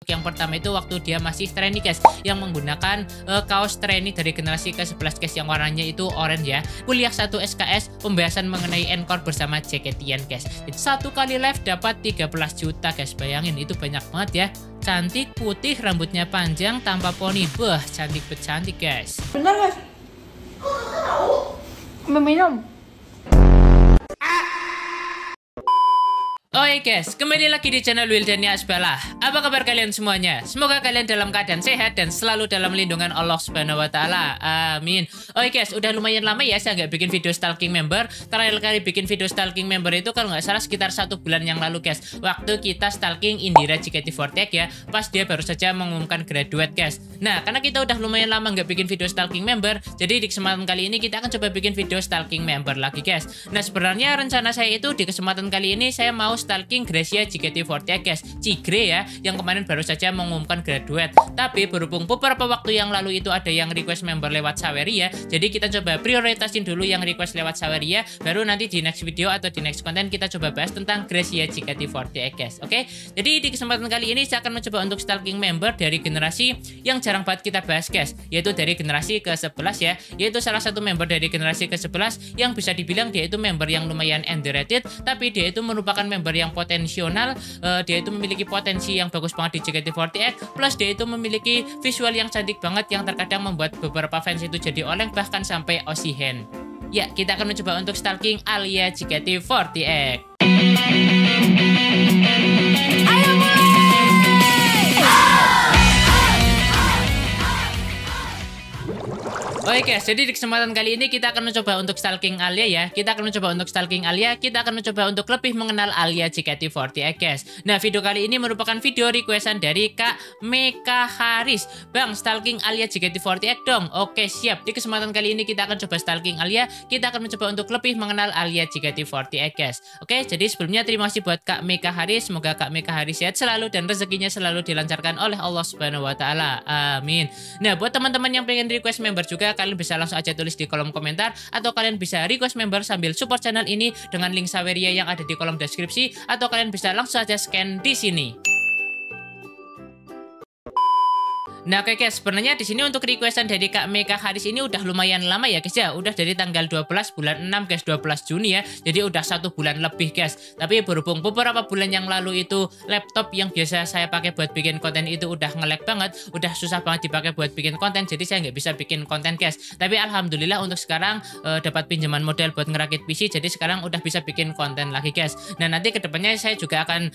Yang pertama itu waktu dia masih trainee guys, yang menggunakan kaos trainee dari generasi ke-11 guys, yang warnanya itu orange ya. Kuliah 1 SKS, pembahasan mengenai Encore bersama Jaketian guys. Satu kali live dapat 13 juta guys, bayangin itu banyak banget ya. Cantik, putih, rambutnya panjang, tanpa poni, cantik guys. Bener guys, meminum. Oke guys, kembali lagi di channel Wildania Asbala. Apa kabar kalian semuanya? Semoga kalian dalam keadaan sehat dan selalu dalam lindungan Allah Subhanahu wa taala. Amin. Oke guys, udah lumayan lama ya saya nggak bikin video stalking member. Terakhir kali bikin video stalking member itu kalau nggak salah sekitar 1 bulan yang lalu guys. Waktu kita stalking Indira JKT48 ya, pas dia baru saja mengumumkan graduate guys. Nah, karena kita udah lumayan lama nggak bikin video stalking member, jadi di kesempatan kali ini kita akan coba bikin video stalking member lagi guys. Nah, sebenarnya rencana saya itu di kesempatan kali ini saya mau stalking Gracia JKT48 guys, Cigre ya, yang kemarin baru saja mengumumkan graduate. Tapi berhubung beberapa waktu yang lalu itu ada yang request member lewat Saweria, jadi kita coba prioritasin dulu yang request lewat Saweria, baru nanti di next video atau di next konten kita coba bahas tentang Gracia JKT48 guys. Oke, jadi di kesempatan kali ini saya akan mencoba untuk stalking member dari generasi yang jarang banget kita bahas guys, yaitu dari generasi ke-11 ya, yaitu salah satu member dari generasi ke-11 yang bisa dibilang dia itu member yang lumayan underrated, tapi dia itu merupakan member yang potensial, dia itu memiliki potensi yang bagus banget di JKT48, plus dia itu memiliki visual yang cantik banget yang terkadang membuat beberapa fans itu jadi oleng bahkan sampai Osihen. Ya, kita akan mencoba untuk stalking Alia JKT48. Ayo mulai! Oke guys, jadi di kesempatan kali ini kita akan mencoba untuk stalking Alia ya. Kita akan mencoba untuk stalking Alia, kita akan mencoba untuk lebih mengenal Alia JKT48 guys. Nah, video kali ini merupakan video requestan dari Kak Meka Haris. Bang, stalking Alia JKT48 dong. Oke, siap. Di kesempatan kali ini kita akan coba stalking Alia, kita akan mencoba untuk lebih mengenal Alia JKT48 guys. Oke, jadi sebelumnya terima kasih buat Kak Meka Haris. Semoga Kak Meka Haris sehat selalu dan rezekinya selalu dilancarkan oleh Allah Subhanahu wa taala. Amin. Nah, buat teman-teman yang pengen request member juga, kalian bisa langsung aja tulis di kolom komentar, atau kalian bisa request member sambil support channel ini dengan link Saweria yang ada di kolom deskripsi, atau kalian bisa langsung aja scan di sini. Nah, oke guys, sebenarnya di sini untuk requestan dari Kak Meka Haris ini udah lumayan lama ya guys ya. Udah dari tanggal 12 bulan 6 guys, 12 Juni ya. Jadi udah 1 bulan lebih guys. Tapi berhubung beberapa bulan yang lalu itu laptop yang biasa saya pakai buat bikin konten itu udah nge-lag banget, udah susah banget dipakai buat bikin konten, jadi saya nggak bisa bikin konten guys. Tapi alhamdulillah untuk sekarang dapat pinjaman modal buat ngerakit PC, jadi sekarang udah bisa bikin konten lagi guys. Nah, nanti kedepannya saya juga akan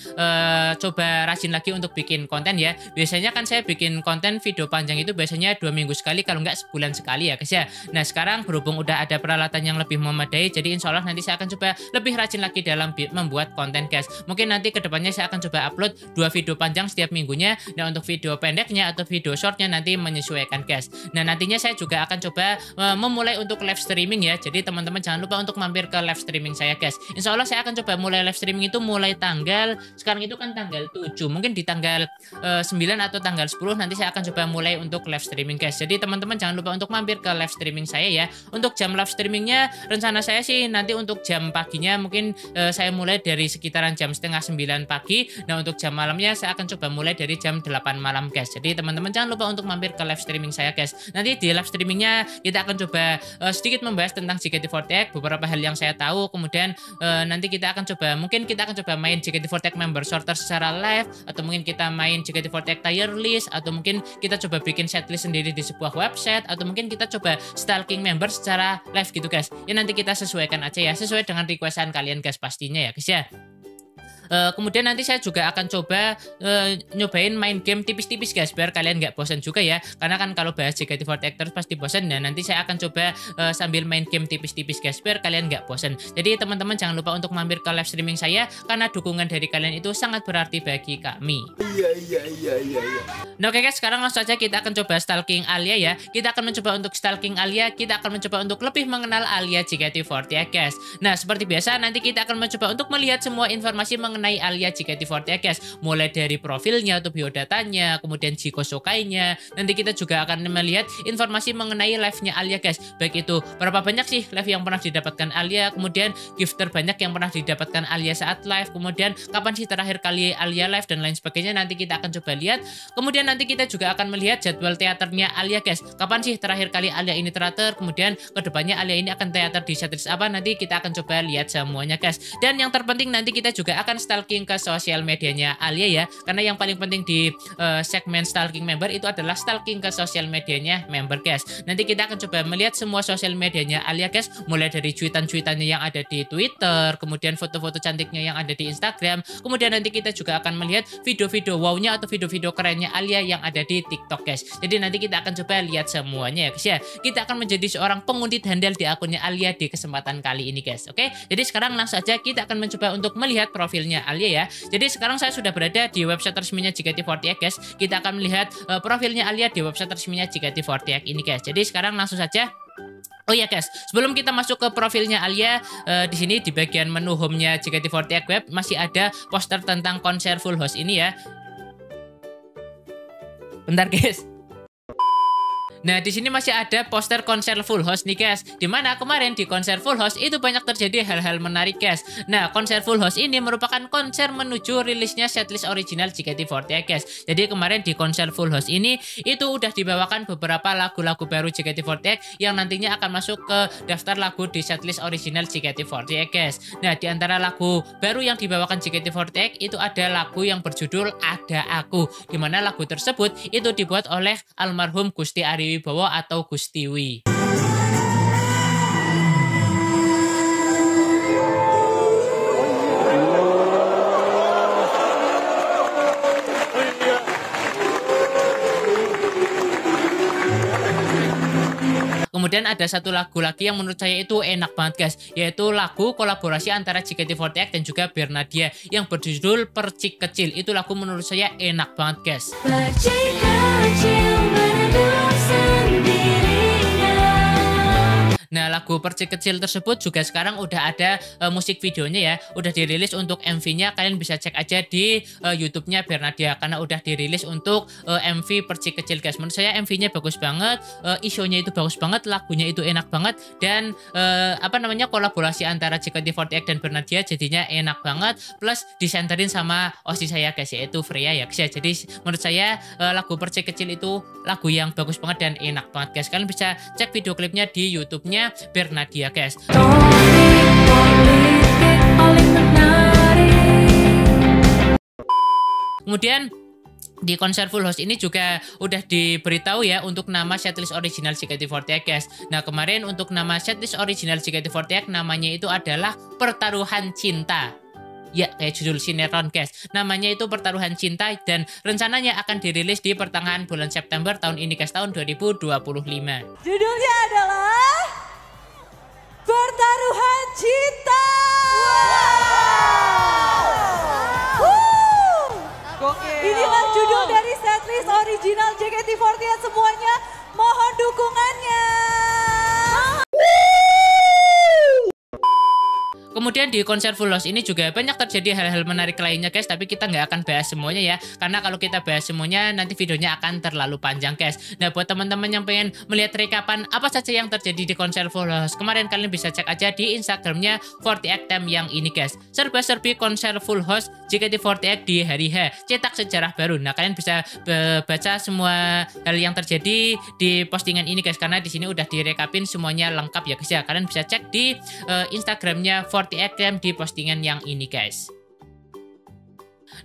coba rajin lagi untuk bikin konten ya. Biasanya kan saya bikin konten video panjang itu biasanya 2 minggu sekali, kalau nggak sebulan sekali ya guys ya. Nah, sekarang berhubung udah ada peralatan yang lebih memadai, jadi insya Allah nanti saya akan coba lebih rajin lagi dalam membuat konten guys. Mungkin nanti kedepannya saya akan coba upload 2 video panjang setiap minggunya, dan untuk video pendeknya atau video shortnya nanti menyesuaikan guys. Nah, nantinya saya juga akan coba memulai untuk live streaming ya. Jadi teman-teman jangan lupa untuk mampir ke live streaming saya guys. Insya Allah saya akan coba mulai live streaming itu mulai tanggal, sekarang itu kan tanggal 7, mungkin di tanggal 9 atau tanggal 10 nanti saya akan coba mulai untuk live streaming guys. Jadi teman-teman jangan lupa untuk mampir ke live streaming saya ya. Untuk jam live streamingnya rencana saya sih nanti untuk jam paginya mungkin saya mulai dari sekitaran jam setengah 9 pagi. Nah, untuk jam malamnya saya akan coba mulai dari jam 8 malam guys. Jadi teman-teman jangan lupa untuk mampir ke live streaming saya guys. Nanti di live streamingnya kita akan coba sedikit membahas tentang JKT48, beberapa hal yang saya tahu. Kemudian nanti kita akan coba, mungkin kita akan coba main JKT48 member sorter secara live, atau mungkin kita main JKT48 tier list, atau mungkin kita coba bikin setlist sendiri di sebuah website, atau mungkin kita coba stalking member secara live gitu guys. Ya nanti kita sesuaikan aja ya, sesuai dengan requestan kalian guys pastinya ya guys ya. Kemudian nanti saya juga akan coba nyobain main game tipis-tipis guys, biar kalian nggak bosan juga ya. Karena kan kalau bahas JKT48 terus pasti bosan. Nah, nanti saya akan coba sambil main game tipis-tipis guys, biar kalian nggak bosan. Jadi teman-teman jangan lupa untuk mampir ke live streaming saya, karena dukungan dari kalian itu sangat berarti bagi kami. Iya. Nah, oke guys, sekarang langsung saja kita akan coba stalking Alia ya. Kita akan mencoba untuk stalking Alia, kita akan mencoba untuk lebih mengenal Alia JKT48 guys. Nah, seperti biasa nanti kita akan mencoba untuk melihat semua informasi mengenai mengenai Alia JKT48 guys. Mulai dari profilnya atau biodatanya, kemudian Jiko Sokainya. Nanti kita juga akan melihat informasi mengenai live-nya Alia guys. Baik itu berapa banyak sih live yang pernah didapatkan Alia, kemudian gift terbanyak yang pernah didapatkan Alia saat live, kemudian kapan sih terakhir kali Alia live dan lain sebagainya. Nanti kita akan coba lihat. Kemudian nanti kita juga akan melihat jadwal teaternya Alia guys. Kapan sih terakhir kali Alia ini teater, kemudian kedepannya Alia ini akan teater di setlist apa, nanti kita akan coba lihat semuanya guys. Dan yang terpenting nanti kita juga akan stalking ke sosial medianya Alia ya, karena yang paling penting di segmen stalking member itu adalah stalking ke sosial medianya member guys. Nanti kita akan coba melihat semua sosial medianya Alia guys, mulai dari cuitan-cuitannya yang ada di Twitter, kemudian foto-foto cantiknya yang ada di Instagram, kemudian nanti kita juga akan melihat video-video wow-nya atau video-video kerennya Alia yang ada di TikTok guys. Jadi nanti kita akan coba lihat semuanya ya guys ya. Kita akan menjadi seorang penguntit handal di akunnya Alia di kesempatan kali ini guys. Oke, jadi sekarang langsung saja kita akan mencoba untuk melihat profilnya Alia ya. Jadi sekarang saya sudah berada di website resminya JKT48 guys. Kita akan melihat profilnya Alia di website resminya JKT48 ini guys. Jadi sekarang langsung saja. Oh ya guys, sebelum kita masuk ke profilnya Alia, di sini di bagian menu home-nya JKT48 web masih ada poster tentang konser Full House ini ya. Bentar guys. Nah, di sini masih ada poster konser Full House nih guys. Dimana kemarin di konser Full House itu banyak terjadi hal-hal menarik guys. Nah, konser Full House ini merupakan konser menuju rilisnya setlist original JKT48 guys. Jadi kemarin di konser Full House ini itu udah dibawakan beberapa lagu-lagu baru JKT48 yang nantinya akan masuk ke daftar lagu di setlist original JKT48 guys. Nah, di antara lagu baru yang dibawakan JKT48 itu ada lagu yang berjudul Ada Aku. Dimana lagu tersebut itu dibuat oleh almarhum Gusti Ari Wibowo atau Gustiwi. Kemudian ada satu lagu lagi yang menurut saya itu enak banget guys, yaitu lagu kolaborasi antara JKT48 dan juga Bernadia yang berjudul Percik Kecil. Itu lagu menurut saya enak banget guys. Percik kecil meneduh sendirian. Nah, lagu Percik Kecil tersebut juga sekarang udah ada musik videonya ya, udah dirilis untuk MV-nya. Kalian bisa cek aja di YouTube-nya Bernadia karena udah dirilis untuk MV Percik Kecil guys. Menurut saya MV-nya bagus banget, isu-nya itu bagus banget, lagunya itu enak banget, dan kolaborasi antara JKT48 dan Bernadia jadinya enak banget, plus disenterin sama OSI saya guys, yaitu Freya ya guys ya. Jadi menurut saya lagu Percik Kecil itu lagu yang bagus banget dan enak banget guys. Kalian bisa cek video klipnya di YouTube-nya Bernadia guys. Kemudian di konser Full House ini juga udah diberitahu ya untuk nama setlist original JKT48 guys. Nah, kemarin untuk nama setlist original JKT48 namanya itu adalah Pertaruhan Cinta. Ya, kayak judul sinetron guys. Namanya itu Pertaruhan Cinta dan rencananya akan dirilis di pertengahan bulan September tahun ini guys, tahun 2025. Judulnya adalah Pertaruhan Cinta. Inilah judul dari setlist original JKT48 semuanya. Mohon dukungannya. Kemudian di konser Full House ini juga banyak terjadi hal-hal menarik lainnya guys, tapi kita nggak akan bahas semuanya ya, karena kalau kita bahas semuanya nanti videonya akan terlalu panjang guys. Nah, buat teman-teman yang pengen melihat rekapan apa saja yang terjadi di konser Full House kemarin, kalian bisa cek aja di Instagramnya 48 Time yang ini guys. Serba-serbi konser Full House JKT48 di hari H, cetak sejarah baru. Nah, kalian bisa baca semua hal yang terjadi di postingan ini guys, karena di sini udah direkapin semuanya lengkap ya guys ya. Kalian bisa cek di Instagramnya 48 Time di postingan yang ini guys.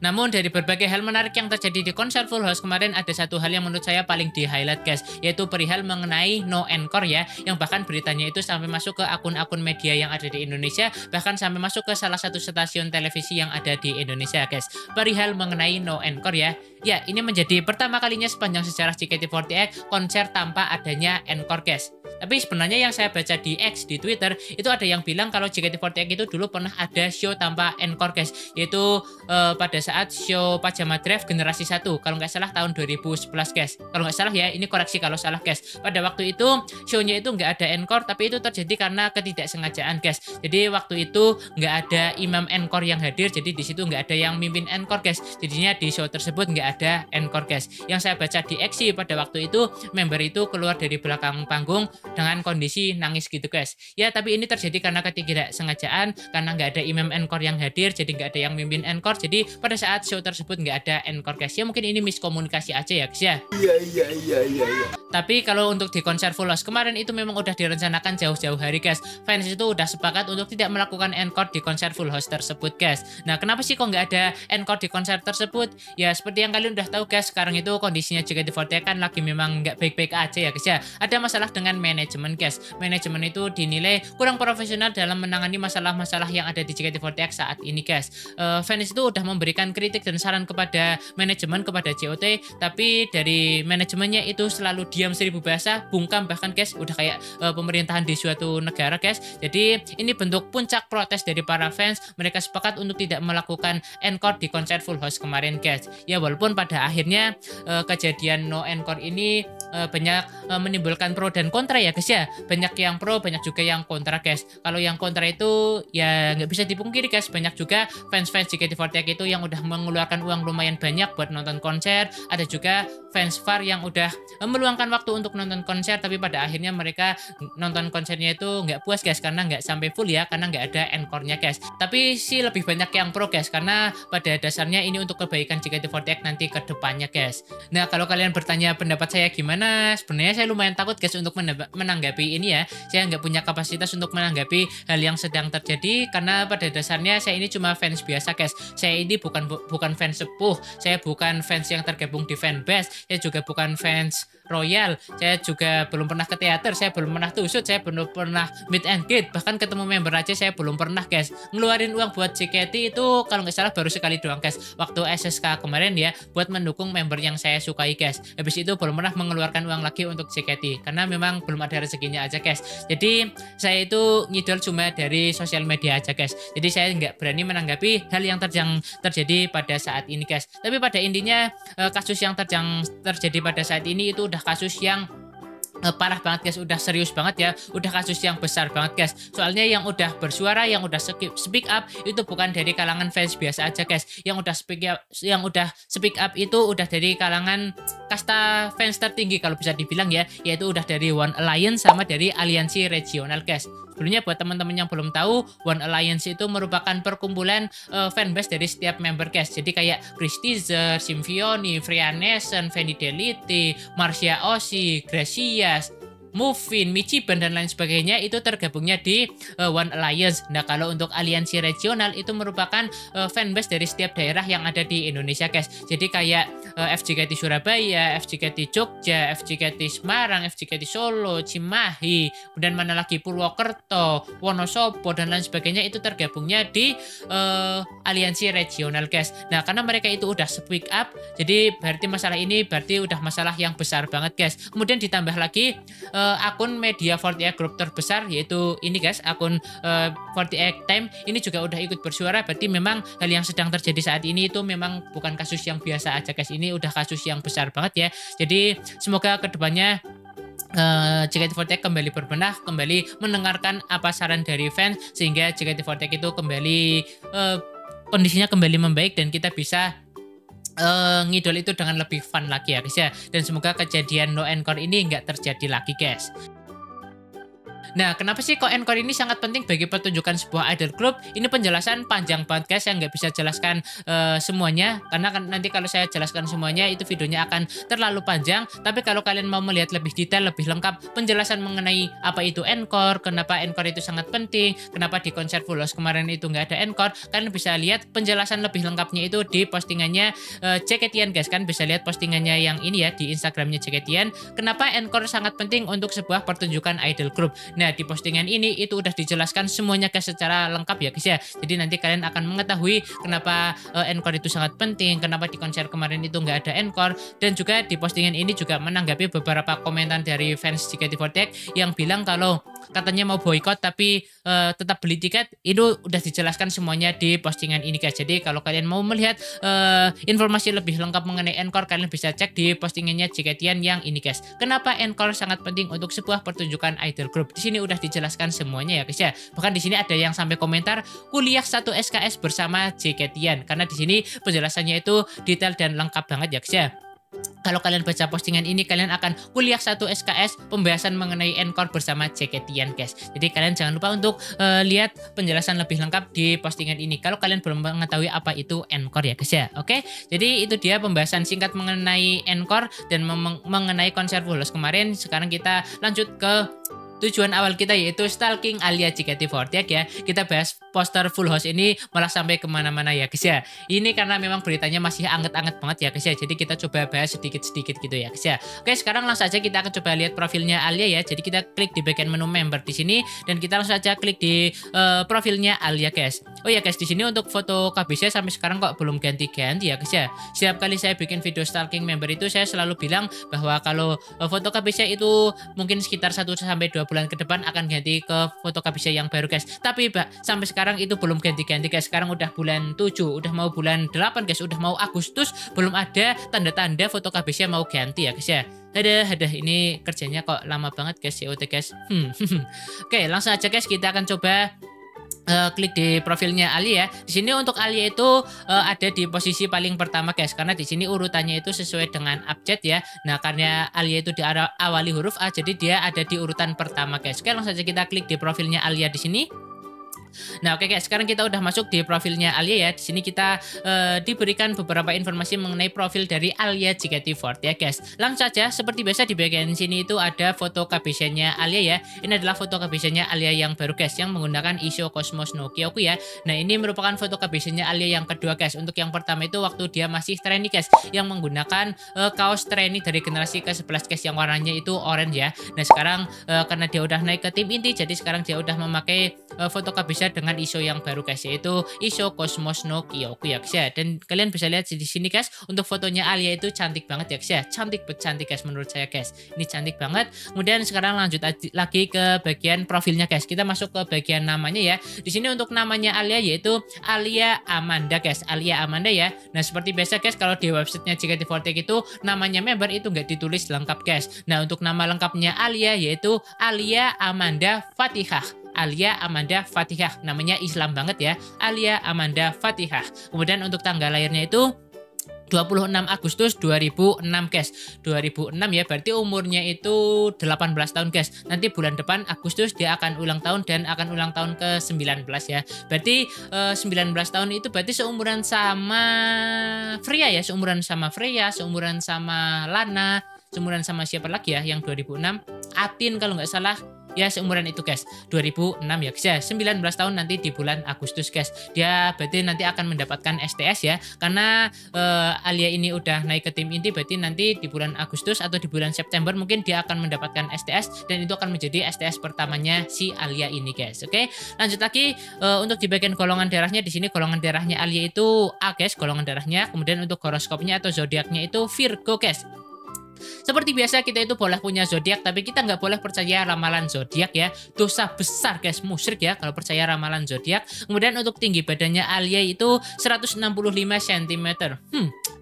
Namun dari berbagai hal menarik yang terjadi di konser Full House kemarin, ada satu hal yang menurut saya paling di highlight guys, yaitu perihal mengenai no encore ya, yang bahkan beritanya itu sampai masuk ke akun-akun media yang ada di Indonesia, bahkan sampai masuk ke salah satu stasiun televisi yang ada di Indonesia guys. Perihal mengenai no encore ya. Ya, ini menjadi pertama kalinya sepanjang sejarah JKT48 konser tanpa adanya encore guys. Tapi sebenarnya yang saya baca di X, di Twitter, itu ada yang bilang kalau JKT48 itu dulu pernah ada show tanpa encore guys, yaitu pada saat show Pajama Drive generasi 1 kalau nggak salah tahun 2011 guys. Kalau nggak salah ya, ini koreksi kalau salah guys. Pada waktu itu show-nya itu nggak ada encore, tapi itu terjadi karena ketidaksengajaan guys. Jadi waktu itu nggak ada imam encore yang hadir, jadi di situ nggak ada yang mimpin encore guys. Jadinya di show tersebut nggak ada encore guys. Yang saya baca di Exi pada waktu itu, member itu keluar dari belakang panggung dengan kondisi nangis gitu guys. Ya tapi ini terjadi karena ketidaksengajaan, karena nggak ada imam encore yang hadir, jadi nggak ada yang mimpin encore. Jadi pada saat show tersebut nggak ada encore guys. Ya mungkin ini miskomunikasi aja ya guys ya. Iya. Tapi kalau untuk di konser Full House kemarin itu memang udah direncanakan jauh-jauh hari guys. Fans itu udah sepakat untuk tidak melakukan encore di konser Full House tersebut guys. Nah kenapa sih kok nggak ada encore di konser tersebut? Ya seperti yang kalian udah tahu guys, sekarang itu kondisinya JKT48 kan lagi memang nggak baik-baik aja ya guys ya. Ada masalah dengan manajemen guys. Manajemen itu dinilai kurang profesional dalam menangani masalah-masalah yang ada di JKT48 saat ini guys. Fans itu udah memberikan kritik dan saran kepada manajemen, kepada JOT, tapi dari manajemennya itu selalu diam seribu bahasa, bungkam bahkan guys, udah kayak pemerintahan di suatu negara guys. Jadi ini bentuk puncak protes dari para fans. Mereka sepakat untuk tidak melakukan encore di konser Full House kemarin guys. Ya walaupun pada akhirnya kejadian no encore ini banyak menimbulkan pro dan kontra ya guys ya. Banyak yang pro, banyak juga yang kontra guys. Kalau yang kontra itu ya nggak bisa dipungkiri guys, banyak juga fans-fans JKT48 itu yang udah mengeluarkan uang lumayan banyak buat nonton konser. Ada juga fans VAR yang udah meluangkan waktu untuk nonton konser, tapi pada akhirnya mereka nonton konsernya itu nggak puas guys, karena nggak sampai full ya, karena nggak ada encore-nya guys. Tapi sih lebih banyak yang pro guys, karena pada dasarnya ini untuk kebaikan JKT48 nanti ke depannya guys. Nah kalau kalian bertanya pendapat saya gimana, sebenarnya saya lumayan takut guys untuk menanggapi ini ya. Saya nggak punya kapasitas untuk menanggapi hal yang sedang terjadi, karena pada dasarnya saya ini cuma fans biasa guys. Saya ini bukan fans sepuh, saya bukan fans yang tergabung di fanbase, saya juga bukan fans royal, saya juga belum pernah ke teater, saya belum pernah tusut, saya belum pernah meet and greet, bahkan ketemu member aja saya belum pernah guys. Ngeluarin uang buat JKT itu kalau nggak salah baru sekali doang guys, waktu SSK kemarin ya, buat mendukung member yang saya sukai guys. Habis itu belum pernah mengeluarkan uang lagi untuk JKT, karena memang belum ada rezekinya aja guys. Jadi saya itu ngidol cuma dari sosial media aja guys. Jadi saya nggak berani menanggapi hal yang terjadi pada saat ini guys. Tapi pada intinya kasus yang terjadi pada saat ini itu udah kasus yang parah banget guys, udah serius banget ya, udah kasus yang besar banget guys. Soalnya yang udah bersuara, yang udah speak up itu bukan dari kalangan fans biasa aja guys. Yang udah speak up itu udah dari kalangan kasta fans tertinggi kalau bisa dibilang ya, yaitu udah dari One Alliance sama dari aliansi regional guys. Sebelumnya buat teman-teman yang belum tahu, One Alliance itu merupakan perkumpulan fanbase dari setiap member guys. Jadi kayak Christizer, Symphony, Freya Nation, Venidelity, Marcia Osi, Gracia, Mufin, Michiban dan lain sebagainya itu tergabungnya di One Alliance. Nah kalau untuk aliansi regional itu merupakan fanbase dari setiap daerah yang ada di Indonesia guys. Jadi kayak FJKT Surabaya, FJKT Jogja, FJKT Semarang, FJKT Solo, Cimahi, kemudian mana lagi Purwokerto, Wonosobo dan lain sebagainya itu tergabungnya di aliansi regional guys. Nah karena mereka itu udah speak up, jadi berarti masalah ini berarti udah masalah yang besar banget guys. Kemudian ditambah lagi akun media 48 Group terbesar, yaitu ini guys, akun 48 Time ini juga udah ikut bersuara. Berarti memang hal yang sedang terjadi saat ini itu memang bukan kasus yang biasa aja guys, ini udah kasus yang besar banget ya. Jadi semoga kedepannya JKT48 kembali berbenah, kembali mendengarkan apa saran dari fans, sehingga JKT48 itu kembali kondisinya kembali membaik dan kita bisa ngidol itu dengan lebih fun lagi ya guys ya. Dan semoga kejadian no encore ini nggak terjadi lagi guys. Nah, kenapa sih kok encore ini sangat penting bagi pertunjukan sebuah idol group? Ini penjelasan panjang banget guys, yang nggak bisa jelaskan semuanya, karena nanti kalau saya jelaskan semuanya itu videonya akan terlalu panjang. Tapi kalau kalian mau melihat lebih detail, lebih lengkap penjelasan mengenai apa itu encore, kenapa encore itu sangat penting, kenapa di konser Full House kemarin itu nggak ada encore, kalian bisa lihat penjelasan lebih lengkapnya itu di postingannya JKT guys. Kan bisa lihat postingannya yang ini ya di Instagramnya JKT. Kenapa encore sangat penting untuk sebuah pertunjukan idol group. Nah, di postingan ini itu udah dijelaskan semuanya guys secara lengkap ya guys ya. Jadi nanti kalian akan mengetahui kenapa encore itu sangat penting, kenapa di konser kemarin itu nggak ada encore. Dan juga di postingan ini juga menanggapi beberapa komentar dari fans JKT48 yang bilang kalau katanya mau boykot tapi tetap beli tiket, itu udah dijelaskan semuanya di postingan ini guys. Jadi kalau kalian mau melihat informasi lebih lengkap mengenai Encore, kalian bisa cek di postingannya JKT yang ini guys. Kenapa Encore sangat penting untuk sebuah pertunjukan idol group? Di sini udah dijelaskan semuanya ya guys ya. Bahkan di sini ada yang sampai komentar kuliah 1 SKS bersama JKT karena di sini penjelasannya itu detail dan lengkap banget ya guys ya. Kalau kalian baca postingan ini, kalian akan kuliah 1 SKS pembahasan mengenai Encore bersama JKT guys. Jadi kalian jangan lupa untuk lihat penjelasan lebih lengkap di postingan ini kalau kalian belum mengetahui apa itu Encore ya guys ya. Oke, jadi itu dia pembahasan singkat mengenai Encore dan mengenai konser Full House kemarin. Sekarang kita lanjut ke tujuan awal kita, yaitu stalking Alia JKT48 ya. Kita bahas poster Full House ini malah sampai kemana-mana ya guys ya. Ini karena memang beritanya masih anget-anget banget ya guys ya. Jadi kita coba bahas sedikit-sedikit gitu ya guys ya. Oke, sekarang langsung saja kita akan coba lihat profilnya Alia ya. Jadi kita klik di bagian menu member di sini dan kita langsung saja klik di profilnya Alia guys. Oh ya guys, di sini untuk foto KBC sampai sekarang kok belum ganti-ganti ya guys ya. Setiap kali saya bikin video stalking member itu saya selalu bilang bahwa kalau foto KBC itu mungkin sekitar 1-2 bulan ke depan akan ganti ke foto KBC yang baru guys. Tapi sampai sekarang itu belum ganti-ganti guys. Sekarang udah bulan 7, udah mau bulan 8 guys, udah mau Agustus, belum ada tanda-tanda foto KBC mau ganti ya guys ya. Ada ini kerjanya kok lama banget guys, COT guys. Oke, langsung aja guys, kita akan coba klik di profilnya Alia. Di sini untuk Alia itu ada di posisi paling pertama guys, karena di sini urutannya itu sesuai dengan abjad ya. Nah, karena Alia itu diawali huruf A, jadi dia ada di urutan pertama guys. Oke, langsung saja kita klik di profilnya Alia di sini. Nah, oke guys, sekarang kita udah masuk di profilnya Alia ya. Di sini kita diberikan beberapa informasi mengenai profil dari Alia JKT48 ya guys. Langsung saja, seperti biasa di bagian sini itu ada foto KBC-nya Alia ya. Ini adalah foto KBC-nya Alia yang baru guys, yang menggunakan Isho Cosmos no Kyoku ya. Nah, ini merupakan foto KBC-nya Alia yang kedua guys. Untuk yang pertama itu waktu dia masih trainee guys, yang menggunakan kaos trainee dari generasi ke-11 guys, yang warnanya itu orange ya. Nah, sekarang karena dia udah naik ke tim inti, jadi sekarang dia udah memakai foto KBC dengan ISO yang baru guys, yaitu Isho Cosmos no Kyoku ya guys ya. Dan kalian bisa lihat di sini guys, untuk fotonya Alia itu cantik banget ya guys ya. Cantik guys menurut saya guys. Ini cantik banget. Kemudian sekarang lanjut lagi ke bagian profilnya guys. Kita masuk ke bagian namanya ya. Di sini untuk namanya Alia yaitu Alia Amanda guys. Alia Amanda ya. Nah, seperti biasa guys, kalau di websitenya JKT48 itu namanya member itu nggak ditulis lengkap guys. Nah, untuk nama lengkapnya Alia yaitu Alia Amanda Fatihah. Alia Amanda Fatihah, namanya Islam banget ya. Alia Amanda Fatihah. Kemudian untuk tanggal lahirnya itu 26 Agustus 2006 guys. 2006 ya, berarti umurnya itu 18 tahun guys. Nanti bulan depan Agustus dia akan ulang tahun dan akan ulang tahun ke 19 ya. Berarti 19 tahun itu berarti seumuran sama Freya ya, seumuran sama Freya, seumuran sama Lana, seumuran sama siapa lagi ya yang 2006? Atin kalau nggak salah. Ya, seumuran itu guys, 2006 ya guys ya, 19 tahun nanti di bulan Agustus guys. Dia berarti nanti akan mendapatkan STS ya, karena Alia ini udah naik ke tim inti, berarti nanti di bulan Agustus atau di bulan September mungkin dia akan mendapatkan STS, dan itu akan menjadi STS pertamanya si Alia ini guys. Oke, lanjut lagi untuk di bagian golongan darahnya. Di sini golongan darahnya Alia itu A guys, golongan darahnya. Kemudian untuk horoskopnya atau zodiaknya itu Virgo guys. Seperti biasa kita itu boleh punya zodiak, tapi kita nggak boleh percaya ramalan zodiak ya. Dosa besar guys, musyrik ya kalau percaya ramalan zodiak. Kemudian untuk tinggi badannya Alia itu 165 cm.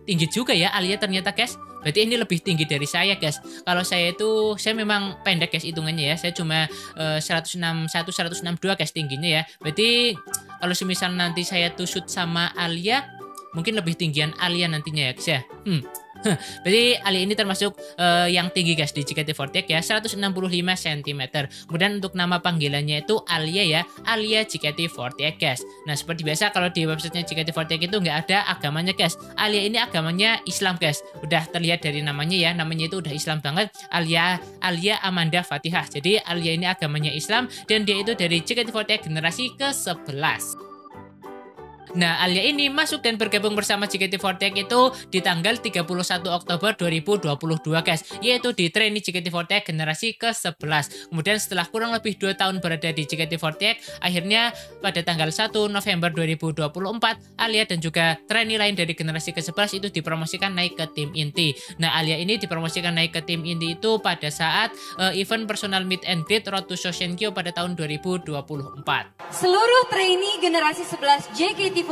Tinggi juga ya Alia ternyata guys. Berarti ini lebih tinggi dari saya guys. Kalau saya memang pendek guys hitungannya ya. Saya cuma 161, 162 guys tingginya ya. Berarti kalau semisal nanti saya tusut sama Alia, mungkin lebih tinggian Alia nantinya ya guys ya. Berarti Alia ini termasuk yang tinggi guys di JKT48 ya, 165 cm. Kemudian untuk nama panggilannya itu Alia ya, Alia JKT48 guys. Nah, seperti biasa kalau di websitenya JKT48 itu nggak ada agamanya guys. Alia ini agamanya Islam guys. Udah terlihat dari namanya ya, namanya itu udah Islam banget. Alia Amanda Fatihah. Jadi Alia ini agamanya Islam dan dia itu dari JKT48 generasi ke-11. Nah, Alia ini masuk dan bergabung bersama JKT48 itu di tanggal 31 Oktober 2022 guys, yaitu di trainee JKT48 generasi ke-11. Kemudian setelah kurang lebih 2 tahun berada di JKT48, akhirnya pada tanggal 1 November 2024, Alia dan juga trainee lain dari generasi ke-11 itu dipromosikan naik ke tim inti. Nah, Alia ini dipromosikan naik ke tim inti itu pada saat event personal meet and greet Road to Shoshenkyo pada tahun 2024. Seluruh trainee generasi 11 JKT48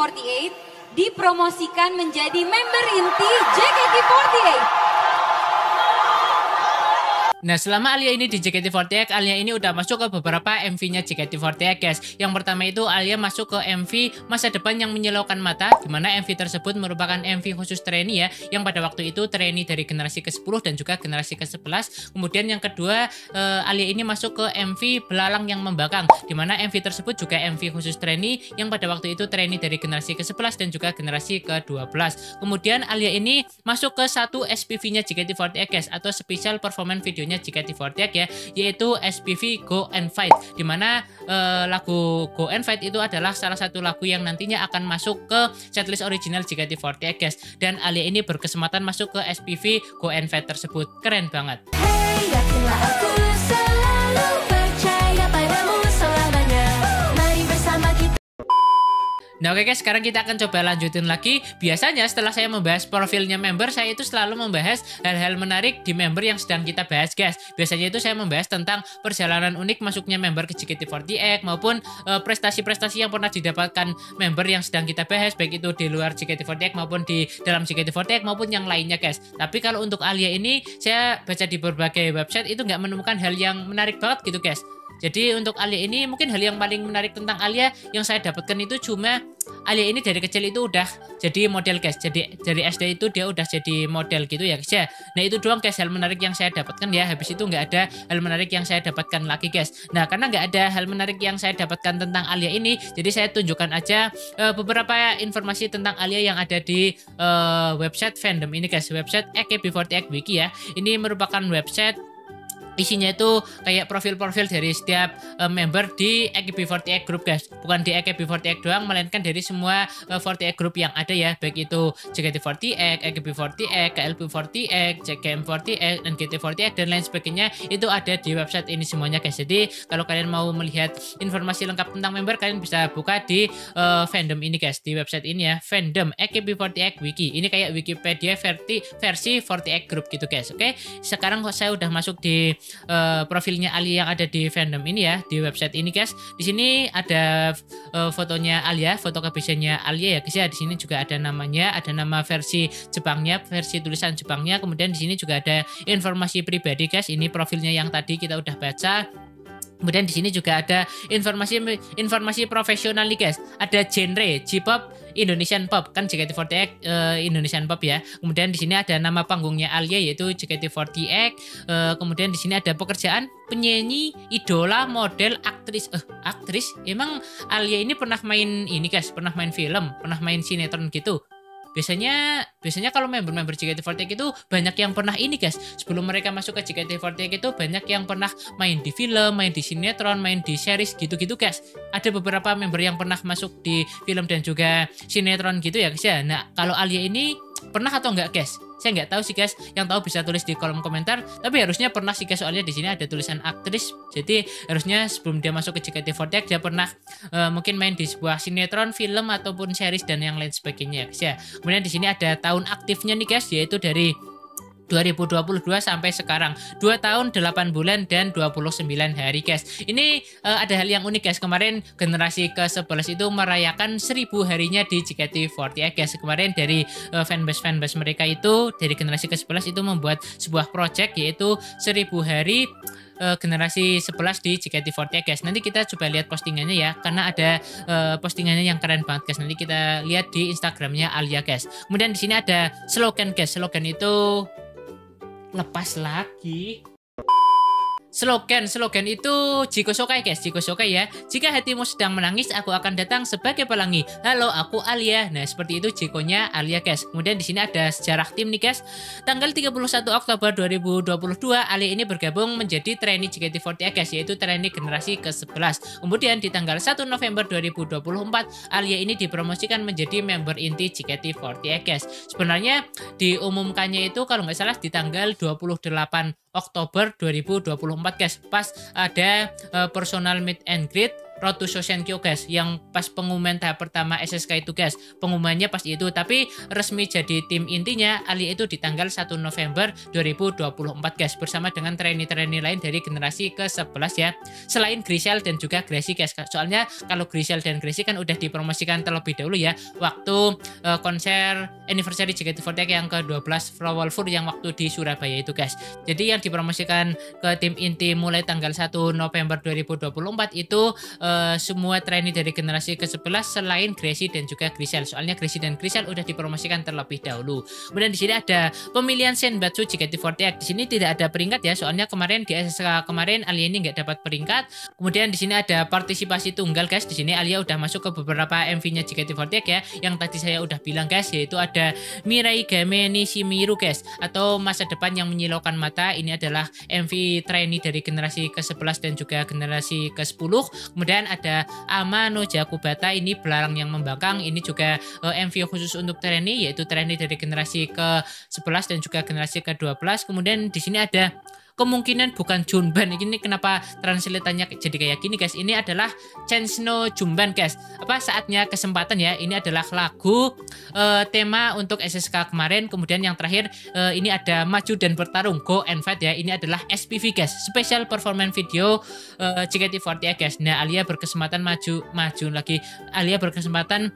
dipromosikan menjadi member inti JKT48. Nah, selama Alia ini di JKT48, Alia ini udah masuk ke beberapa MV-nya JKT48 guys. Yang pertama itu Alia masuk ke MV Masa Depan Yang Menyilaukan Mata, dimana MV tersebut merupakan MV khusus trainee ya, yang pada waktu itu trainee dari generasi ke-10 dan juga generasi ke-11. Kemudian yang kedua, Alia ini masuk ke MV Belalang Yang Membangkang, dimana MV tersebut juga MV khusus trainee, yang pada waktu itu trainee dari generasi ke-11 dan juga generasi ke-12. Kemudian Alia ini masuk ke satu SPV-nya JKT48 guys, atau Special Performance Videonya JKT48 ya, yaitu SPV Go and Fight, dimana lagu Go and Fight itu adalah salah satu lagu yang nantinya akan masuk ke setlist original JKT48 guys, dan Alia ini berkesempatan masuk ke SPV Go and Fight tersebut. Keren banget. Hey, yakinlah aku selalu percaya padamu selamanya. Mari bersama kita. Nah oke guys, sekarang kita akan coba lanjutin lagi. Biasanya setelah saya membahas profilnya member, saya itu selalu membahas hal-hal menarik di member yang sedang kita bahas guys. Biasanya itu saya membahas tentang perjalanan unik masuknya member ke JKT48 maupun prestasi-prestasi yang pernah didapatkan member yang sedang kita bahas, baik itu di luar JKT48 maupun di dalam JKT48 maupun yang lainnya guys. Tapi kalau untuk Alia ini, saya baca di berbagai website itu nggak menemukan hal yang menarik banget gitu guys. Jadi untuk Alia ini mungkin hal yang paling menarik tentang Alia yang saya dapatkan itu cuma Alia ini dari kecil itu udah jadi model guys. Jadi dari SD itu dia udah jadi model gitu ya guys ya. Nah itu doang guys hal menarik yang saya dapatkan ya. Habis itu nggak ada hal menarik yang saya dapatkan lagi guys. Nah karena nggak ada hal menarik yang saya dapatkan tentang Alia ini, jadi saya tunjukkan aja beberapa informasi tentang Alia yang ada di website fandom ini guys. Website AKB48 Wiki ya. Ini merupakan website isinya itu kayak profil-profil dari setiap member di AKB48 group guys. Bukan di AKB48 doang, melainkan dari semua 48 group yang ada ya, baik itu JKT48, AKB48, KLB48, JKM48, NGT48 dan lain sebagainya. Itu ada di website ini semuanya guys. Jadi kalau kalian mau melihat informasi lengkap tentang member, kalian bisa buka di fandom ini guys, di website ini ya, fandom AKB48 Wiki. Ini kayak Wikipedia versi 48 group gitu guys. Oke, sekarang saya udah masuk di profilnya Alia yang ada di fandom ini ya, di website ini guys. Di sini ada fotonya Alia, foto kebiasaannya Alia ya guys ya. Di sini juga ada namanya, ada nama versi Jepangnya, versi tulisan Jepangnya. Kemudian di sini juga ada informasi pribadi guys. Ini profilnya yang tadi kita udah baca. Kemudian di sini juga ada informasi profesional nih guys. Ada genre J-pop, Indonesian Pop, kan JKT48 Indonesian Pop ya. Kemudian di sini ada nama panggungnya Alia yaitu JKT48. Kemudian di sini ada pekerjaan penyanyi, idola, model, aktris. Aktris? Emang Alia ini pernah main ini guys, pernah main film, pernah main sinetron gitu. Biasanya kalau member-member JKT48 itu banyak yang pernah ini guys. Sebelum mereka masuk ke JKT48 itu banyak yang pernah main di film, main di sinetron, main di series gitu-gitu guys. Ada beberapa member yang pernah masuk di film dan juga sinetron gitu ya guys ya. Nah kalau Alia ini pernah atau enggak guys? Saya nggak tahu sih guys. Yang tahu bisa tulis di kolom komentar. Tapi harusnya pernah sih guys, soalnya di sini ada tulisan aktris. Jadi harusnya sebelum dia masuk ke JKT48 dia pernah mungkin main di sebuah sinetron, film ataupun series dan yang lain sebagainya guys ya. Kemudian di sini ada tahun aktifnya nih guys, yaitu dari 2022 sampai sekarang 2 tahun 8 bulan dan 29 hari guys. Ini ada hal yang unik guys. Kemarin generasi ke-11 itu merayakan 1000 harinya di JKT48 guys. Kemarin dari fanbase mereka itu dari generasi ke-11 itu membuat sebuah project yaitu 1000 hari generasi 11 di JKT48 guys. Nanti kita coba lihat postingannya ya, karena ada postingannya yang keren banget guys. Nanti kita lihat di Instagramnya Alia guys. Kemudian di sini ada slogan guys. Slogan itu lepas lagi. Slogan itu Jiko Sokai guys, Jiko Sokai ya. Jika hatimu sedang menangis, aku akan datang sebagai pelangi. Halo, aku Alia. Nah, seperti itu Jikonya Alia guys. Kemudian di sini ada sejarah tim nih guys. Tanggal 31 Oktober 2022, Alia ini bergabung menjadi trainee JKT48 guys, yaitu trainee generasi ke-11. Kemudian di tanggal 1 November 2024, Alia ini dipromosikan menjadi member inti JKT48 guys. Sebenarnya diumumkannya itu kalau nggak salah di tanggal 28 Oktober 2024 guys, pas ada personal meet and greet Road to Sosenkyo guys, yang pas pengumuman tahap pertama SSK itu guys, pengumumannya pas itu, tapi resmi jadi tim intinya Alia itu di tanggal 1 November 2024 guys, bersama dengan trainee-trainee lain dari generasi ke-11 ya, selain Grisel dan juga Gracie guys. Soalnya kalau Grisel dan Gracie kan udah dipromosikan terlebih dahulu ya, waktu konser anniversary JKT48 yang ke-12 Flowerful yang waktu di Surabaya itu guys. Jadi yang dipromosikan ke tim inti mulai tanggal 1 November 2024 itu semua trainee dari generasi ke-11 selain Gracie dan juga Grisel. Soalnya Gracie dan Grisel udah dipromosikan terlebih dahulu. Kemudian di sini ada pemilihan Senbatsu JKT48. Di sini tidak ada peringkat ya, soalnya kemarin di SSK kemarin Alia ini nggak dapat peringkat. Kemudian di sini ada partisipasi tunggal guys. Di sini Alia udah masuk ke beberapa MV-nya JKT48 ya. Yang tadi saya udah bilang guys, yaitu ada Mirai Game Nishimiru guys, atau masa depan yang menyilaukan mata. Ini adalah MV trainee dari generasi ke-11 dan juga generasi ke-10. Kemudian ada Amano Jakubata, ini belarang yang membangkang. Ini juga MV khusus untuk trainee, yaitu trainee dari generasi ke-11 dan juga generasi ke-12. Kemudian di sini ada kemungkinan bukan Junban. Ini kenapa translatannya jadi kayak gini guys, ini adalah Chance no Junban guys, apa saatnya kesempatan ya. Ini adalah lagu tema untuk SSK kemarin. Kemudian yang terakhir ini ada Maju dan Bertarung Go and Fight ya, ini adalah SPV guys, Special Performance Video JKT48 guys. Nah, Alia berkesempatan maju lagi, Alia berkesempatan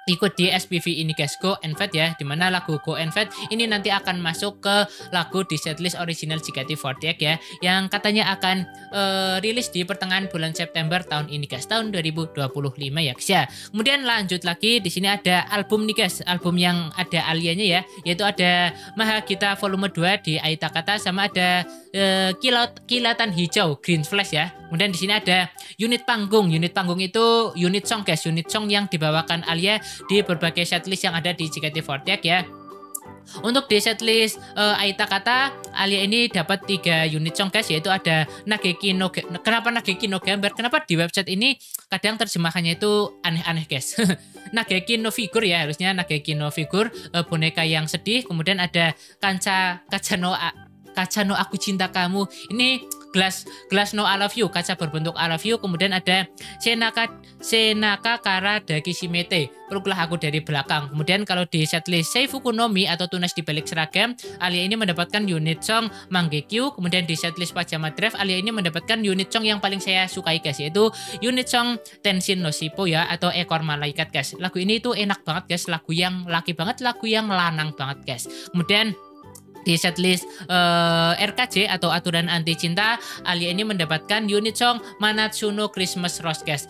ikut di SPV ini guys, Go and Fight ya, dimana lagu Go and Fight ini nanti akan masuk ke lagu di setlist original JKT48 ya, yang katanya akan rilis di pertengahan bulan September tahun ini guys, tahun 2025 ya guys ya. Kemudian lanjut lagi, di sini ada album nih guys, album yang ada Alianya ya, yaitu ada Mahagita Volume 2 di Aita Kata, sama ada Kilatan Hijau Green Flash ya. Kemudian di sini ada unit panggung itu unit song guys, unit song yang dibawakan Alia di berbagai setlist yang ada di JKT48 ya. Untuk di setlist Aita Kata, Alia ini dapat 3 unit song guys, yaitu ada Nageki no kenapa Nageki no Gambar? Kenapa di website ini kadang terjemahannya itu aneh-aneh guys. Nageki no Figure ya, harusnya Nageki no Figure, boneka yang sedih. Kemudian ada Kaca no Aku Cinta Kamu, ini Glass no I Love You, kaca berbentuk I Love You. Kemudian ada Senaka Kara Dakishimete, peluklah aku dari belakang. Kemudian kalau di setlist Seifuku no Mi atau Tunas di Balik Seragam, Alia ini mendapatkan unit song Manggekyu. Kemudian di setlist Pajama Drive, Alia ini mendapatkan unit song yang paling saya sukai guys, yaitu unit song Tenshin no Shippo ya, atau Ekor Malaikat guys. Lagu ini tuh enak banget guys, lagu yang laki banget, lagu yang lanang banget guys. Kemudian di setlist RKJ atau Aturan Anti Cinta, Alia ini mendapatkan unit song Manatsuno Christmas Rose guys,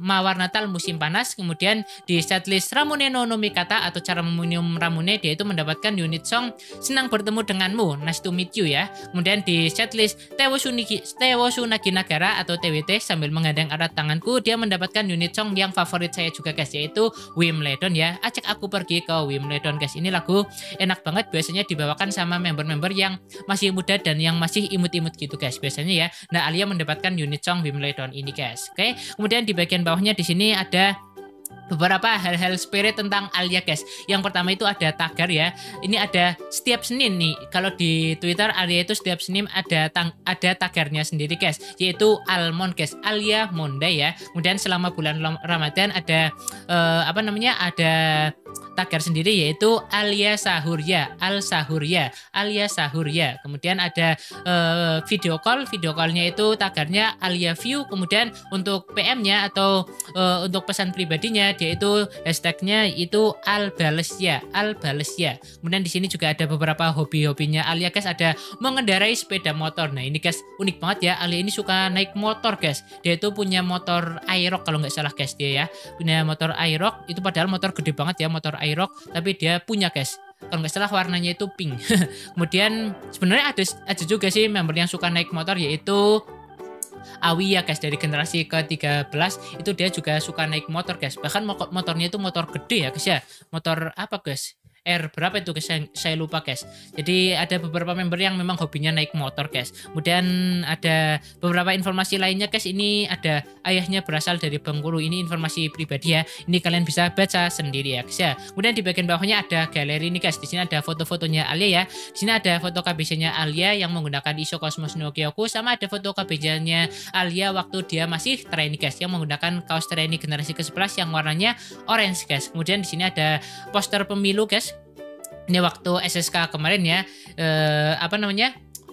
Mawar Natal Musim Panas. Kemudian di setlist Ramune no Nomikata atau Cara Meminum Ramune, dia itu mendapatkan unit song Senang Bertemu Denganmu, Nice to Meet You ya. Kemudian di setlist Tewosunagi Nagara atau TWT, Sambil Menggandeng Erat Tanganku, dia mendapatkan unit song yang favorit saya juga guys, yaitu Wimbledon ya, Ajak Aku Pergi ke Wimbledon guys. Ini lagu enak banget, biasanya dibawakan sama member-member yang masih muda dan yang masih imut-imut gitu guys biasanya ya. Nah, Alia mendapatkan unit song Wimbledon ini guys. Oke. Kemudian di bagian bawahnya di sini ada beberapa hal-hal spirit tentang Alia guys. Yang pertama itu ada tagar ya. Ini ada setiap Senin nih. Kalau di Twitter Alia itu setiap Senin ada tagarnya sendiri guys, yaitu Almond guys, Alia Monday ya. Kemudian selama bulan Ramadan ada ada tagar sendiri, yaitu Alia Sahurya, Alia Sahurya. Kemudian ada video callnya itu tagarnya Alia View. Kemudian untuk PM-nya atau untuk pesan pribadinya, dia itu hashtagnya itu Albalesya. Kemudian di sini juga ada beberapa hobinya Alia guys, ada mengendarai sepeda motor. Nah ini guys unik banget ya, Alia ini suka naik motor guys. Dia itu punya motor Aerox kalau nggak salah guys, dia ya punya motor Aerox. Itu padahal motor gede banget ya, motor Aerox, tapi dia punya guys. kalau nggak salah warnanya itu pink. Kemudian sebenarnya ada juga sih member yang suka naik motor, yaitu Awi ya guys, dari generasi ke-13 itu dia juga suka naik motor guys. Bahkan motornya itu motor gede ya guys ya. Motor apa guys? R berapa itu guys, saya lupa guys. Jadi ada beberapa member yang memang hobinya naik motor guys. Kemudian ada beberapa informasi lainnya guys. Ini ada ayahnya berasal dari Bengkulu. Ini informasi pribadi ya. Ini kalian bisa baca sendiri ya guys ya. Kemudian di bagian bawahnya ada galeri nih guys. Di sini ada foto-fotonya Alia ya. Di sini ada foto KBJ-nya Alia yang menggunakan ISO Cosmos no Kyoku, sama ada foto KBJ-nya Alia waktu dia masih trainee guys, yang menggunakan kaos trainee generasi ke-11 yang warnanya orange guys. Kemudian di sini ada poster pemilu guys. Ini waktu SSK kemarin ya,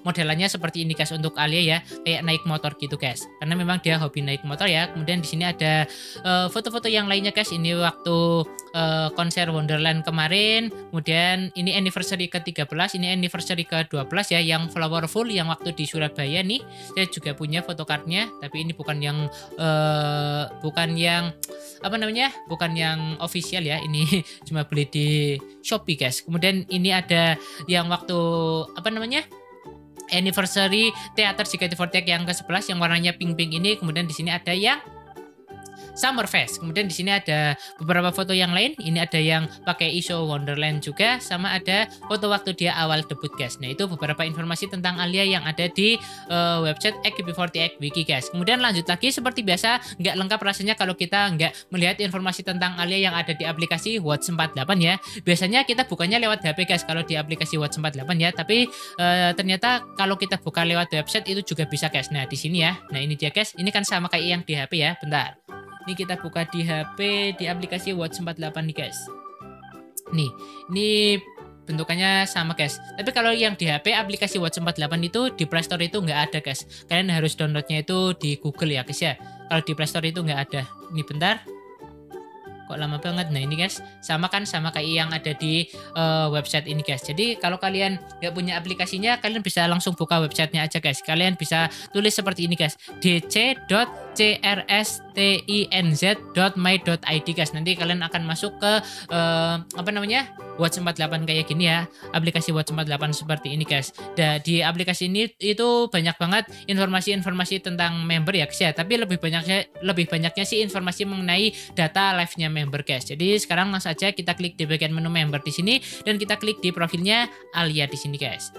modelannya seperti ini guys untuk Alia ya, kayak naik motor gitu guys, karena memang dia hobi naik motor ya. Kemudian di sini ada foto-foto yang lainnya guys. Ini waktu konser Wonderland kemarin. Kemudian ini anniversary ke-13, ini anniversary ke-12 ya, yang Flowerful yang waktu di Surabaya nih. Saya juga punya photocardnya, tapi ini bukan yang bukan yang official ya. Ini cuma beli di Shopee guys. Kemudian ini ada yang waktu anniversary teater JKT48 yang ke-11 yang warnanya pink-pink ini. Kemudian di sini ada yang Summerfest. Kemudian di sini ada beberapa foto yang lain. Ini ada yang pakai ISO Wonderland juga, sama ada foto waktu dia awal debut guys. Nah, itu beberapa informasi tentang Alia yang ada di website AKB48 Wiki guys. Kemudian lanjut lagi, seperti biasa nggak lengkap rasanya kalau kita nggak melihat informasi tentang Alia yang ada di aplikasi Watch 48 ya. Biasanya kita bukanya lewat HP guys kalau di aplikasi Watch 48 ya. Tapi ternyata kalau kita buka lewat website itu juga bisa guys. Nah, di sini ya. Nah, ini dia guys. Ini kan sama kayak yang di HP ya. Bentar. Ini kita buka di HP di aplikasi Watch 48 nih guys. Nih, ini bentukannya sama guys. Tapi kalau yang di HP aplikasi Watch 48 itu di Play Store itu nggak ada guys. Kalian harus downloadnya itu di Google ya guys ya. Kalau di Play Store itu nggak ada. Ini bentar. Kok lama banget. Nah ini guys, sama kayak yang ada di website ini guys. Jadi kalau kalian nggak punya aplikasinya, kalian bisa langsung buka websitenya aja guys. Kalian bisa tulis seperti ini guys, dc.crstinz.my.id guys. Nanti kalian akan masuk ke Watch 48 kayak gini ya. Aplikasi Watch 48 seperti ini guys. Dan di aplikasi ini itu banyak banget informasi-informasi tentang member ya guys ya. Tapi lebih banyaknya sih informasi mengenai data live-nya member guys. Jadi sekarang langsung aja kita klik di bagian menu member di sini dan kita klik di profilnya Alia di sini guys.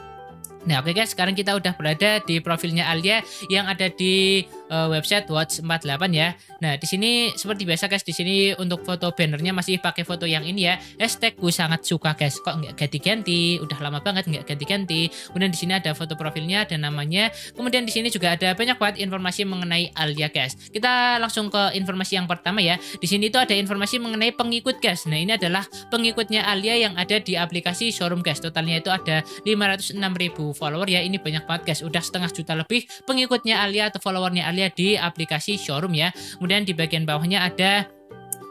Nah oke guys, sekarang kita udah berada di profilnya Alia yang ada di website Watch 48 ya. Nah di sini seperti biasa guys, di sini untuk foto bannernya masih pakai foto yang ini ya. Hashtagku sangat suka guys. Kok nggak ganti-ganti? Udah lama banget nggak ganti-ganti. Kemudian di sini ada foto profilnya dan namanya. Kemudian di sini juga ada banyak banget informasi mengenai Alia guys. Kita langsung ke informasi yang pertama ya. Di sini itu ada informasi mengenai pengikut guys. Nah ini adalah pengikutnya Alia yang ada di aplikasi showroom guys. Totalnya itu ada 506.000 follower ya. Ini banyak banget guys, udah 1,5 juta lebih pengikutnya Alia atau followernya Alia di aplikasi showroom ya. Kemudian di bagian bawahnya ada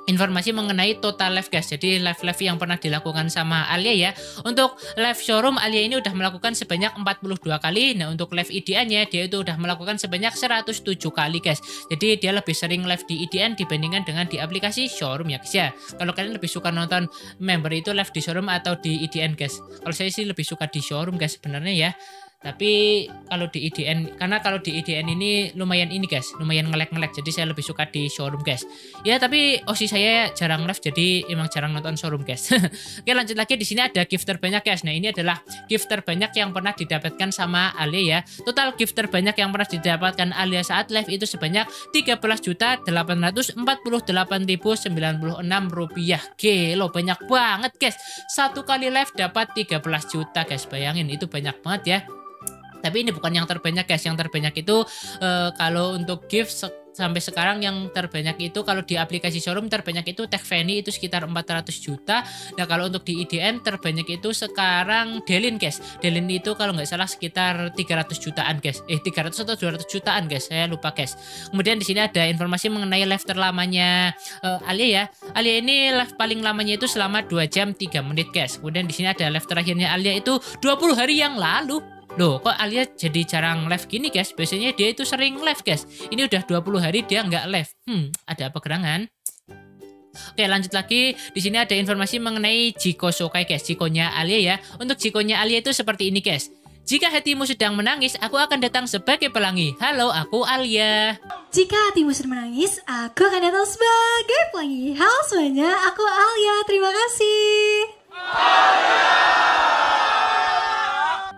informasi mengenai total live guys. Jadi live yang pernah dilakukan sama Alia ya. Untuk live showroom Alia ini udah melakukan sebanyak 42 kali. Nah untuk live IDN-nya dia itu udah melakukan sebanyak 107 kali guys. Jadi dia lebih sering live di IDN dibandingkan dengan di aplikasi showroom ya guys ya. Kalau kalian lebih suka nonton member itu live di showroom atau di IDN guys? Kalau saya sih lebih suka di showroom guys sebenarnya ya. Tapi kalau di IDN, karena kalau di IDN ini lumayan ini guys, lumayan ngelek-ngelek, jadi saya lebih suka di showroom guys. Ya tapi OSI saya jarang live, jadi emang jarang nonton showroom guys. Oke lanjut lagi, di sini ada gift terbanyak guys. Nah ini adalah gift terbanyak yang pernah didapatkan sama Alia ya. Total gift terbanyak yang pernah didapatkan Alia saat live itu sebanyak 13.848.096 rupiah. Gila banyak banget guys. Satu kali live dapat 13 juta guys, bayangin itu banyak banget ya. Tapi ini bukan yang terbanyak guys. Yang terbanyak itu kalau untuk gift sampai sekarang yang terbanyak itu kalau di aplikasi showroom terbanyak itu Tech Fanny itu sekitar 400 juta. Nah kalau untuk di IDN terbanyak itu sekarang Delin guys. Delin itu kalau nggak salah sekitar 300 jutaan guys. 300 atau 200 jutaan guys, saya lupa guys. Kemudian di sini ada informasi mengenai live terlamanya Alia ya. Alia ini live paling lamanya itu selama 2 jam 3 menit guys. Kemudian di sini ada live terakhirnya Alia itu 20 hari yang lalu. Loh kok Alia jadi jarang live gini guys? Biasanya dia itu sering live guys. Ini udah 20 hari dia nggak live. Ada apa gerangan? Oke, lanjut lagi. Di sini ada informasi mengenai Jiko Shokai guys. Jikonya Alia ya. Untuk Jikonya Alia itu seperti ini guys. Jika hatimu sedang menangis, aku akan datang sebagai pelangi. Halo, aku Alia. Jika hatimu sedang menangis, aku akan datang sebagai pelangi. Halo semuanya, aku Alia. Terima kasih.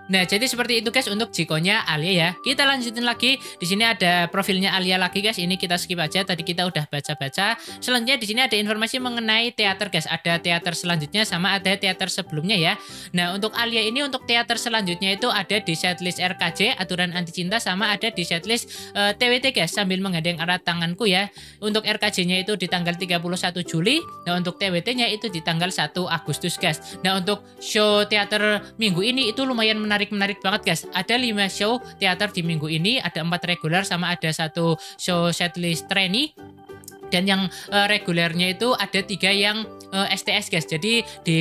Nah, jadi seperti itu guys untuk Jikonya Alia ya. Kita lanjutin lagi. Di sini ada profilnya Alia lagi guys. Ini kita skip aja. Tadi kita udah baca-baca. Selanjutnya di sini ada informasi mengenai teater guys. Ada teater selanjutnya sama ada teater sebelumnya ya. Nah, untuk Alia ini untuk teater selanjutnya itu ada di setlist RKJ Aturan Anti Cinta sama ada di setlist TWT guys. Sambil menggandeng erat tanganku ya. Untuk RKJ-nya itu di tanggal 31 Juli. Nah, untuk TWT-nya itu di tanggal 1 Agustus guys. Nah, untuk show teater minggu ini itu lumayan menarik banget guys. Ada 5 show teater di minggu ini, ada 4 reguler sama ada 1 show setlist trainee. Dan yang regulernya itu ada 3 yang STS guys. Jadi di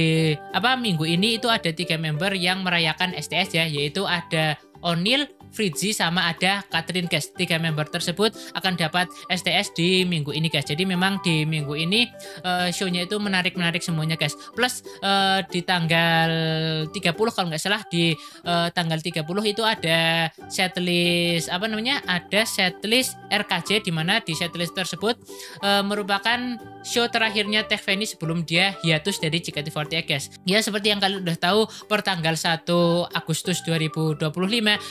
minggu ini itu ada 3 member yang merayakan STS ya, yaitu ada O'Neil, Fritzy sama ada Catherine guys. 3 member tersebut akan dapat STS di minggu ini guys. Jadi memang di minggu ini show-nya itu menarik semuanya guys. Plus di tanggal 30 kalau nggak salah di tanggal 30 itu ada setlist ada setlist RKJ, di mana di setlist tersebut merupakan show terakhirnya Teh Feni sebelum dia hiatus dari JKT48 guys. Ya seperti yang kalian udah tahu, per tanggal 1 Agustus 2025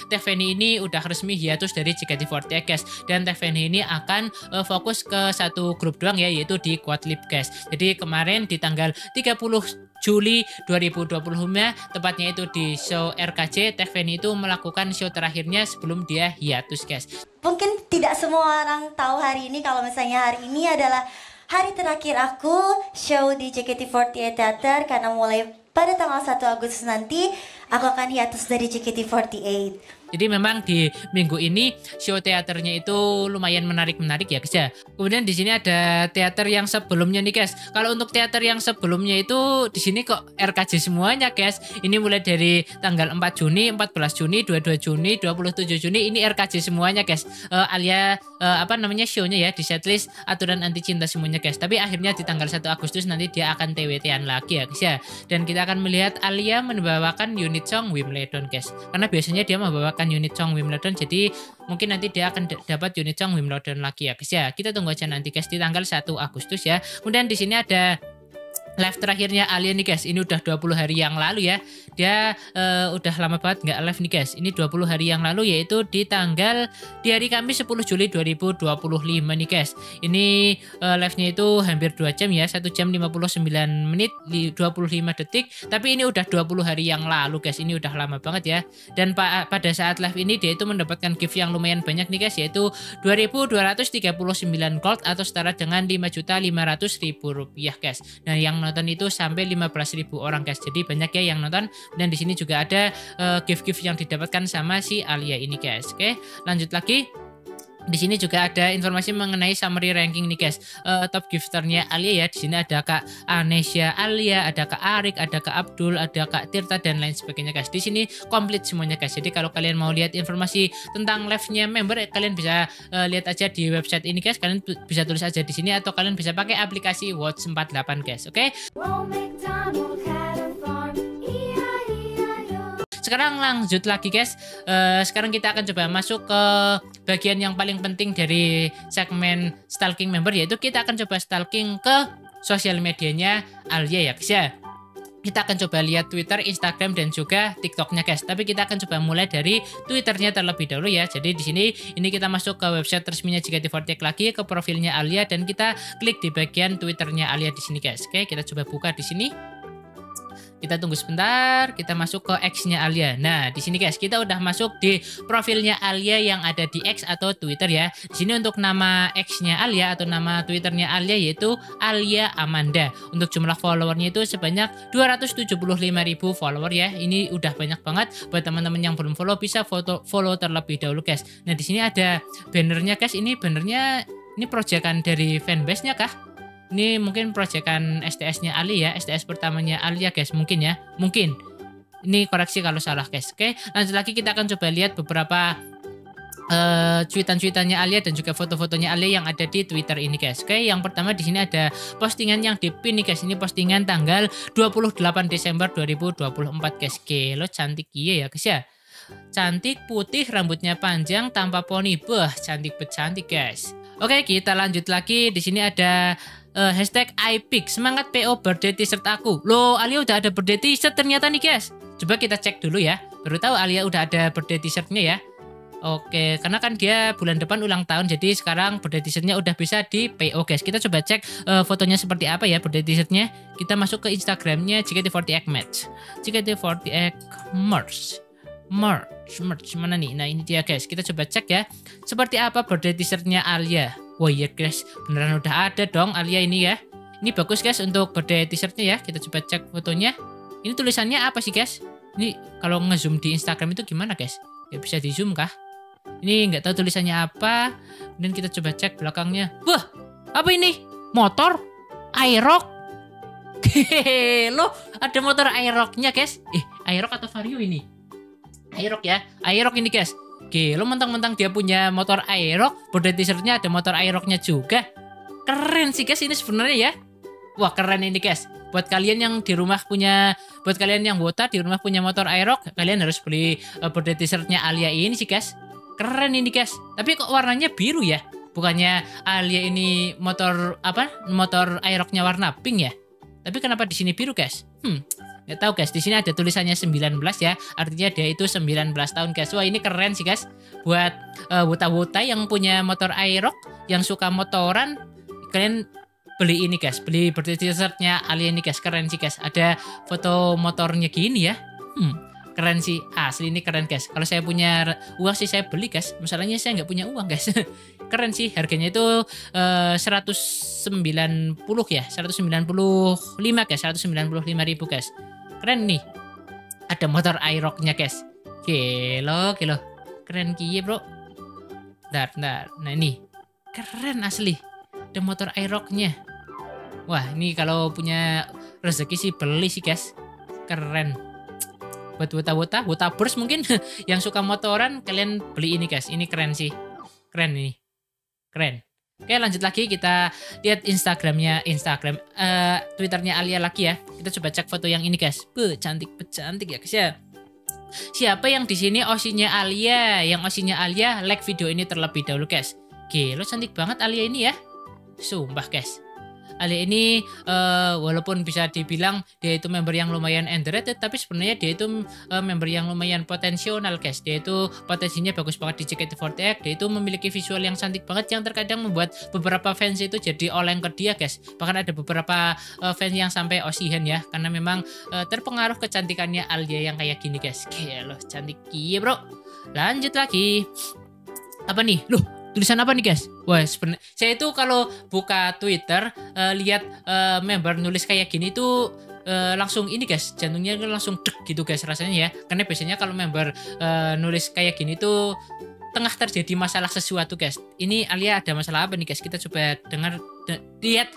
Teh Feni ini udah resmi hiatus dari JKT48 guys. Dan Teh Feni ini akan fokus ke satu grup doang ya, yaitu di Quadlib guys. Jadi kemarin di tanggal 30 Juli 2025 tepatnya itu di show RKJ, Teh Feni itu melakukan show terakhirnya sebelum dia hiatus guys. Mungkin tidak semua orang tahu hari ini kalau misalnya hari ini adalah hari terakhir aku show di JKT48 Theater, karena mulai pada tanggal 1 Agustus nanti aku akan hiatus dari JKT48. Jadi memang di minggu ini show teaternya itu lumayan menarik ya guys ya. Kemudian di sini ada teater yang sebelumnya nih guys. Kalau untuk teater yang sebelumnya itu di sini kok RKJ semuanya guys. Ini mulai dari tanggal 4 Juni, 14 Juni, 22 Juni, 27 Juni ini RKJ semuanya guys. Alia show-nya ya di setlist Aturan Anti Cinta semuanya guys. Tapi akhirnya di tanggal 1 Agustus nanti dia akan TWT-an lagi ya guys ya. Dan kita akan melihat Alia membawakan unit song Wimbledon guys. Karena biasanya dia membawakan unit song Wimbledon, jadi mungkin nanti dia akan dapat unit song Wimbledon lagi ya guys ya. Kita tunggu aja nanti guys di tanggal 1 Agustus ya. Kemudian di sini ada live terakhirnya Alia nih guys. Ini udah 20 hari yang lalu ya. Dia udah lama banget nggak live nih guys. Ini 20 hari yang lalu, yaitu di hari Kamis 10 Juli 2025 nih guys. Ini live-nya itu hampir 2 jam ya. 1 jam 59 menit 25 detik. Tapi ini udah 20 hari yang lalu guys. Ini udah lama banget ya. Dan pada saat live ini dia itu mendapatkan gift yang lumayan banyak nih guys, yaitu 2.239 gold atau setara dengan 5.500.000 rupiah guys. Nah yang nonton itu sampai 15.000 orang guys. Jadi banyak ya yang nonton. Dan di sini juga ada gift-gift yang didapatkan sama si Alia ini guys. Oke, lanjut lagi. Di sini juga ada informasi mengenai summary ranking nih guys. Top gifternya Alia ya. Di sini ada Kak Anesya Alia, ada Kak Arik, ada Kak Abdul, ada Kak Tirta dan lain sebagainya guys. Di sini komplit semuanya guys. Jadi kalau kalian mau lihat informasi tentang live-nya member, kalian bisa lihat aja di website ini guys. Kalian bisa tulis aja di sini atau kalian bisa pakai aplikasi Watch 48 guys. Oke. Sekarang lanjut lagi guys. Sekarang kita akan coba masuk ke bagian yang paling penting dari segmen stalking member, yaitu kita akan coba stalking ke sosial medianya Alia ya guys ya. Kita akan coba lihat Twitter, Instagram dan juga TikToknya guys. Tapi kita akan coba mulai dari Twitternya terlebih dahulu ya. Jadi di sini kita masuk ke website resminya JKT48 lagi, ke profilnya Alia, dan kita klik di bagian Twitternya Alia di sini guys. Oke, kita coba buka di sini. Kita tunggu sebentar, kita masuk ke X-nya Alia. Nah, di sini guys, kita udah masuk di profilnya Alia yang ada di X atau Twitter ya. Di sini untuk nama X-nya Alia atau nama Twitternya Alia yaitu Alia Amanda. Untuk jumlah followernya itu sebanyak 275.000 follower ya. Ini udah banyak banget. Buat teman-teman yang belum follow bisa follow terlebih dahulu guys. Nah, di sini ada bannernya guys. Ini bannernya proyekan dari fanbase-nya kah? Ini mungkin proyekan STS-nya Ali ya, STS pertamanya Alia guys, mungkin ya, mungkin. Ini koreksi kalau salah guys. Oke, lanjut lagi kita akan coba lihat beberapa cuitan-cuitannya Alia dan juga foto-fotonya Alia yang ada di Twitter ini guys. Oke, yang pertama di sini ada postingan yang dipin nih guys. Ini postingan tanggal 28 Desember 2024 guys. Oke, lo cantik iya ya guys ya. Cantik, putih, rambutnya panjang, tanpa poni. Cantik becantik guys. Oke, kita lanjut lagi. Di sini ada hashtag #iPic. Semangat PO birthday t-shirt aku. Loh, Alia udah ada birthday t-shirt ternyata nih guys. Coba kita cek dulu ya. Baru tahu Alia udah ada birthday t-shirtnya ya. Oke, karena kan dia bulan depan ulang tahun, jadi sekarang birthday t-shirtnya udah bisa di PO guys. Kita coba cek fotonya seperti apa ya birthday t-shirtnya. Kita masuk ke Instagramnya JKT48 Match. JKT48 merch mana nih? Nah ini dia guys, kita coba cek ya seperti apa birthday t-shirtnya Alia. Wah iya guys, beneran udah ada dong Alia ini ya. Ini bagus guys untuk birthday t-shirtnya ya. Kita coba cek fotonya. Ini tulisannya apa sih guys? Ini kalau ngezoom di Instagram itu gimana guys? Ya bisa di zoom kah? Ini nggak tahu tulisannya apa. Kemudian kita coba cek belakangnya. Wah, apa ini? Motor Aerox. Loh, ada motor Aeroxnya guys. Aerox atau Vario ini? Aerox ya, Aerox ini guys. Oke, lo mentang-mentang dia punya motor Aerox, birthday t-shirtnya ada motor Aeroxnya juga. Keren sih guys ini sebenarnya ya. Wah keren ini guys. Buat kalian yang di rumah punya, buat kalian yang wota di rumah punya motor Aerox, kalian harus beli birthday t-shirtnya Alia ini sih guys. Keren ini guys. Tapi kok warnanya biru ya? Bukannya Alia ini motor apa? Motor Aeroxnya warna pink ya? Tapi kenapa di sini biru guys? Nggak tahu guys, di sini ada tulisannya 19 ya, artinya dia itu 19 tahun guys. Wah ini keren sih guys. Buat wota-wota yang punya motor Aerox, yang suka motoran, kalian beli ini guys, beli birthday t-shirtnya Alia ini guys. Keren sih guys, ada foto motornya gini ya. Keren sih, asli ini keren guys. Kalau saya punya uang sih saya beli guys. Masalahnya saya nggak punya uang guys. Keren sih, harganya itu 190 ya, 195 guys, 195.000 guys. Keren nih. Ada motor Aerox-nya guys. Gelo. Keren kiye bro. Bentar. Nah ini. Keren asli. Ada motor Aerox-nya. Wah ini kalau punya rezeki sih beli sih guys. Keren. Buat wotabers mungkin yang suka motoran, kalian beli ini guys. Ini keren sih. Keren ini. Keren. Oke lanjut lagi, kita lihat Twitternya Alia lagi ya. Kita coba cek foto yang ini guys. Cantik ya guys ya. Siapa yang di sini osinya Alia? Yang osinya Alia like video ini terlebih dahulu guys. Lo cantik banget Alia ini ya. Sumpah guys. Alia ini walaupun bisa dibilang dia itu member yang lumayan underrated, tapi sebenarnya dia itu member yang lumayan potensial guys. Dia itu potensinya bagus banget di JKT48. Dia itu memiliki visual yang cantik banget yang terkadang membuat beberapa fans itu jadi oleng ke dia guys. Bahkan ada beberapa fans yang sampai osihan ya, karena memang terpengaruh kecantikannya Alia yang kayak gini guys. Loh cantik iya bro. Lanjut lagi. Apa nih? Loh tulisan apa nih guys? Wah sebenarnya saya itu kalau buka Twitter lihat member nulis kayak gini tuh langsung ini guys, jantungnya langsung deg gitu guys rasanya ya. Karena biasanya kalau member nulis kayak gini tuh tengah terjadi masalah sesuatu guys. Ini Alia ada masalah apa nih guys? Kita coba lihat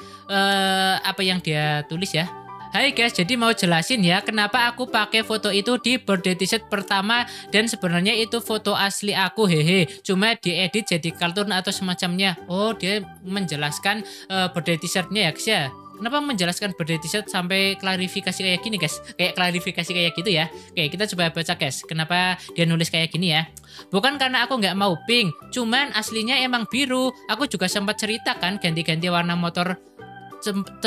apa yang dia tulis ya. Hai guys, jadi mau jelasin ya kenapa aku pakai foto itu di birthday t-shirt pertama, dan sebenarnya itu foto asli aku hehe, cuma diedit jadi kartun atau semacamnya. Oh dia menjelaskan birthday t-shirtnya ya guys ya. Kenapa menjelaskan birthday t-shirt sampai klarifikasi kayak gini guys? Kayak klarifikasi kayak gitu ya. Oke kita coba baca guys, kenapa dia nulis kayak gini ya. Bukan karena aku nggak mau pink, cuman aslinya emang biru. Aku juga sempat ceritakan ganti-ganti warna motor,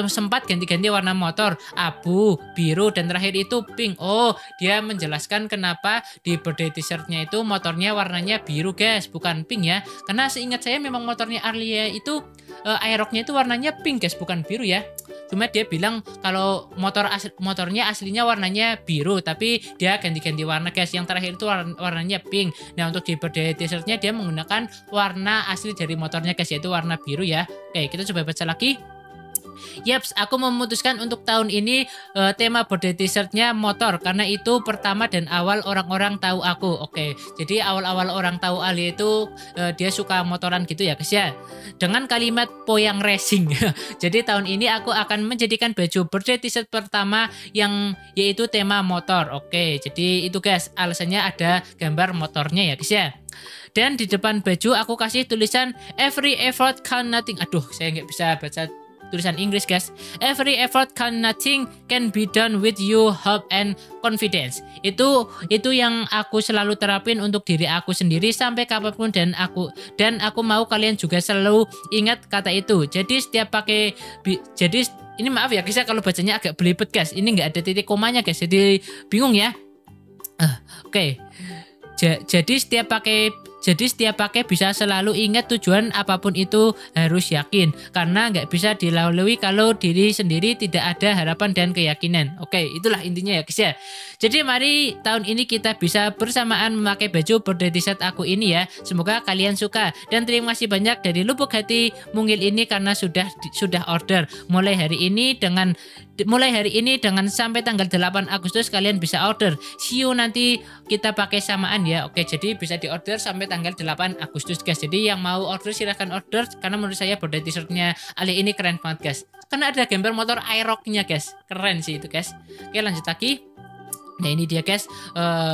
sempat ganti-ganti warna motor, abu, biru, dan terakhir itu pink. Oh dia menjelaskan kenapa di birthday t-shirtnya itu motornya warnanya biru guys, bukan pink ya. Karena seingat saya memang motornya Alia itu Aerox-nya itu warnanya pink guys, bukan biru ya. Cuma dia bilang kalau motornya aslinya warnanya biru, tapi dia ganti-ganti warna guys. Yang terakhir itu warnanya pink. Nah untuk di birthday t-shirtnya dia menggunakan warna asli dari motornya guys, yaitu warna biru ya. Oke kita coba baca lagi. Yaps, aku memutuskan untuk tahun ini tema birthday t-shirtnya motor karena itu pertama dan awal orang-orang tahu aku. Oke, jadi awal-awal orang tahu Ali itu dia suka motoran gitu ya guys ya. Dengan kalimat Poyang Racing. Jadi tahun ini aku akan menjadikan baju birthday t-shirt pertama yang yaitu tema motor. Oke, jadi itu guys, alasannya ada gambar motornya ya guys ya. Dan di depan baju aku kasih tulisan every effort count nothing. Aduh, saya nggak bisa baca tulisan Inggris guys. Every effort count nothing can be done with you hope and confidence. Itu yang aku selalu terapin untuk diri aku sendiri sampai kapanpun dan aku mau kalian juga selalu ingat kata itu. Jadi setiap pakai ini maaf ya guys ya kalau bacanya agak belibet guys. Ini nggak ada titik komanya guys. Jadi bingung ya. Oke. Jadi setiap pakai bisa selalu ingat tujuan apapun itu harus yakin karena nggak bisa dilalui kalau diri sendiri tidak ada harapan dan keyakinan. Oke, itulah intinya ya guys ya. Jadi mari tahun ini kita bisa bersamaan memakai baju birthday t-shirt aku ini ya. Semoga kalian suka dan terima kasih banyak dari lubuk hati Mungil ini karena sudah order. Mulai hari ini dengan sampai tanggal 8 Agustus kalian bisa order. See you nanti kita pakai samaan ya. Oke, jadi bisa diorder sampai tanggal 8 Agustus guys. Jadi yang mau order silahkan order karena menurut saya birthday t-shirtnya Ali ini keren banget guys. Karena ada gambar motor Aerox-nya guys. Keren sih itu guys. Oke, lanjut lagi. Nah ini dia guys,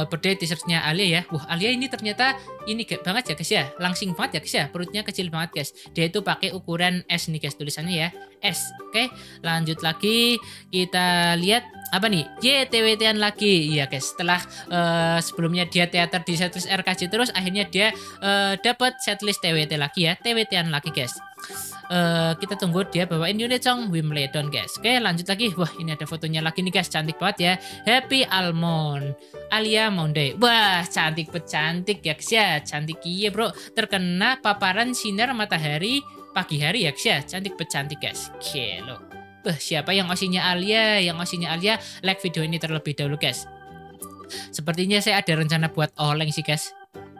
birthday t-shirtnya Alia ya. Wah, Alia ini ternyata ini gede banget ya guys ya. Langsing banget ya guys ya. Perutnya kecil banget guys. Dia itu pakai ukuran S nih guys tulisannya ya. S. Oke, lanjut lagi. Kita lihat apa nih? TWT-an lagi. Iya guys, setelah sebelumnya dia teater di setlist RKJ terus akhirnya dia dapat setlist TWT lagi ya. TWT-an lagi guys. Kita tunggu dia bawain unit song Wimbledon guys. Oke, lanjut lagi. Wah, ini ada fotonya lagi nih guys. Cantik banget ya. Happy Almond Alia Monday. Wah, cantik ya guys ya. Cantik iya bro. Terkena paparan sinar matahari pagi hari ya guys ya. Cantik guys. Oke loh. Siapa yang osinya Alia? Yang osinya Alia like video ini terlebih dahulu guys. Sepertinya saya ada rencana buat oleng sih guys.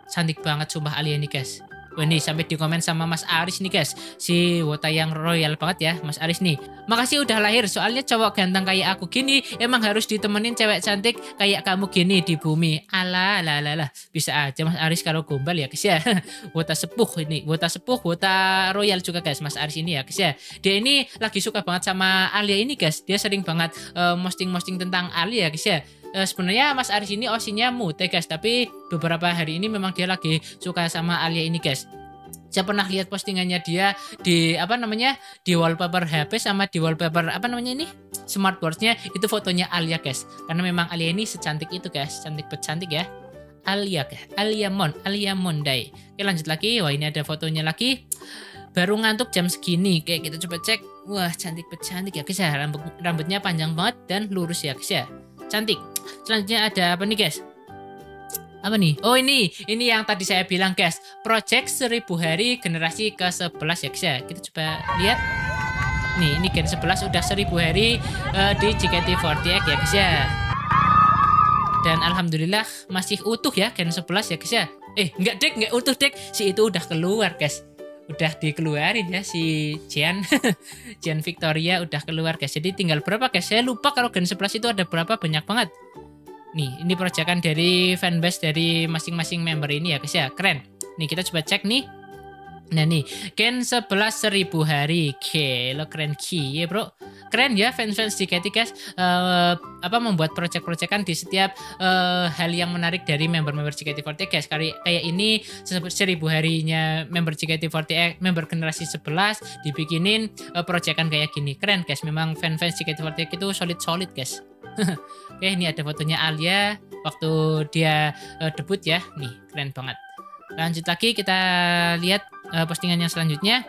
Cantik banget sumpah Alia ini guys. Wah nih sampai di komen sama Mas Aris nih guys. Si wota yang royal banget ya Mas Aris nih. Makasih udah lahir soalnya cowok ganteng kayak aku gini emang harus ditemenin cewek cantik kayak kamu gini di bumi. Alah. Bisa aja Mas Aris kalau gombal ya guys ya. Wota sepuh ini. Wota royal juga guys Mas Aris ini ya guys ya. Dia ini lagi suka banget sama Alia ini guys. Dia sering banget posting tentang Alia ya guys ya. Sebenarnya Mas Aris ini osinya mute guys, tapi beberapa hari ini memang dia lagi suka sama Alia ini guys. Saya pernah lihat postingannya dia di di wallpaper HP sama di wallpaper smartboardnya itu fotonya Alia guys. Karena memang Alia ini secantik itu guys, cantik ya. Alia Monday. Oke, lanjut lagi. Wah, ini ada fotonya lagi. Baru ngantuk jam segini. Oke, kita coba cek. Wah, cantik ya guys ya. Rambutnya panjang banget dan lurus ya guys ya. Cantik. Selanjutnya ada apa nih guys? Apa nih? Oh ini yang tadi saya bilang guys. Project 1000 hari generasi ke-11 ya guys ya. Kita coba lihat. Nih ini Gen 11 udah 1000 hari di JKT48 ya guys ya. Dan alhamdulillah masih utuh ya Gen 11 ya guys ya. Enggak utuh dek. Si itu udah keluar guys. Udah dikeluarin ya si Jian Victoria udah keluar guys. Jadi tinggal berapa guys? Saya lupa kalau Gen 11 itu ada berapa, banyak banget. Nih, ini proyekan dari fanbase dari masing-masing member ini ya guys ya. Keren. Nih kita coba cek nih. Nah nih, Gen 11 1000 hari. Oke, lo keren ya bro. Keren ya fans JKT guys. Membuat proyek-proyekan di setiap hal yang menarik dari member-member JKT48 guys. Kayak ini 1000 harinya member JKT48, member generasi 11 dibikinin proyekan kayak gini. Keren guys. Memang fans JKT48 itu solid guys. Oke, ini ada fotonya Alia waktu dia debut ya. Nih, keren banget. Lanjut lagi kita lihat postingan yang selanjutnya.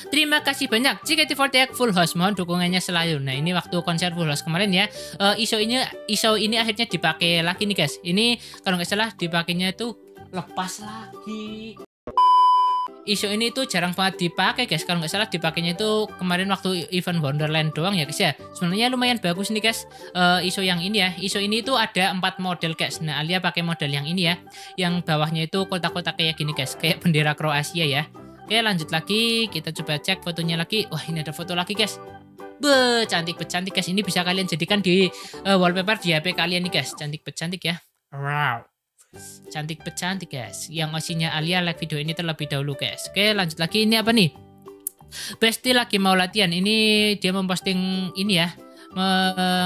Terima kasih banyak JKT48 Full House, mohon dukungannya selalu. Nah ini waktu konser Full House kemarin ya, iso ini akhirnya dipakai lagi nih guys. Ini kalau nggak salah dipakainya itu lepas lagi. Isu ini tuh jarang banget dipakai guys. Kalau nggak salah dipakainya itu kemarin waktu event Wonderland doang ya guys ya. Sebenarnya lumayan bagus nih guys. Isu yang ini ya. Isu ini tuh ada 4 model guys. Nah Alia pakai model yang ini ya. Yang bawahnya itu kotak-kotak kayak gini guys. Kayak bendera Kroasia ya. Oke, lanjut lagi. Kita coba cek fotonya lagi. Wah, ini ada foto lagi, guys. Cantik guys. Ini bisa kalian jadikan di wallpaper di HP kalian nih, guys. Cantik ya. Wow. Cantik guys. Yang OC-nya Alia like video ini terlebih dahulu, guys. Oke, lanjut lagi. Ini apa nih? Besti lagi mau latihan. Ini dia memposting ini ya.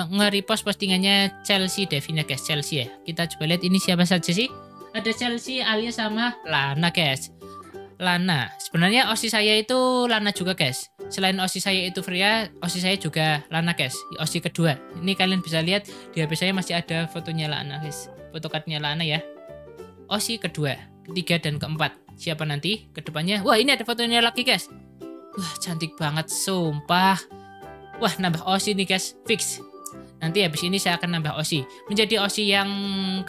Nge-repost postingannya Chelsea Devina, guys. Chelsea ya. Kita coba lihat ini siapa saja sih? Ada Chelsea, Alia sama Lana, guys. Lana. Sebenarnya OC saya itu Lana juga, guys. Selain OC saya itu Freya, OC saya juga Lana, guys. OC kedua. Ini kalian bisa lihat di HP saya masih ada fotonya Lana, guys. Photocardnya Lana ya. OC kedua, ketiga dan keempat. Siapa nanti kedepannya? Wah, ini ada fotonya lagi, guys. Wah, cantik banget, sumpah. Wah, nambah OC nih, guys. Fix. Nanti habis ini saya akan nambah OC. Menjadi OC yang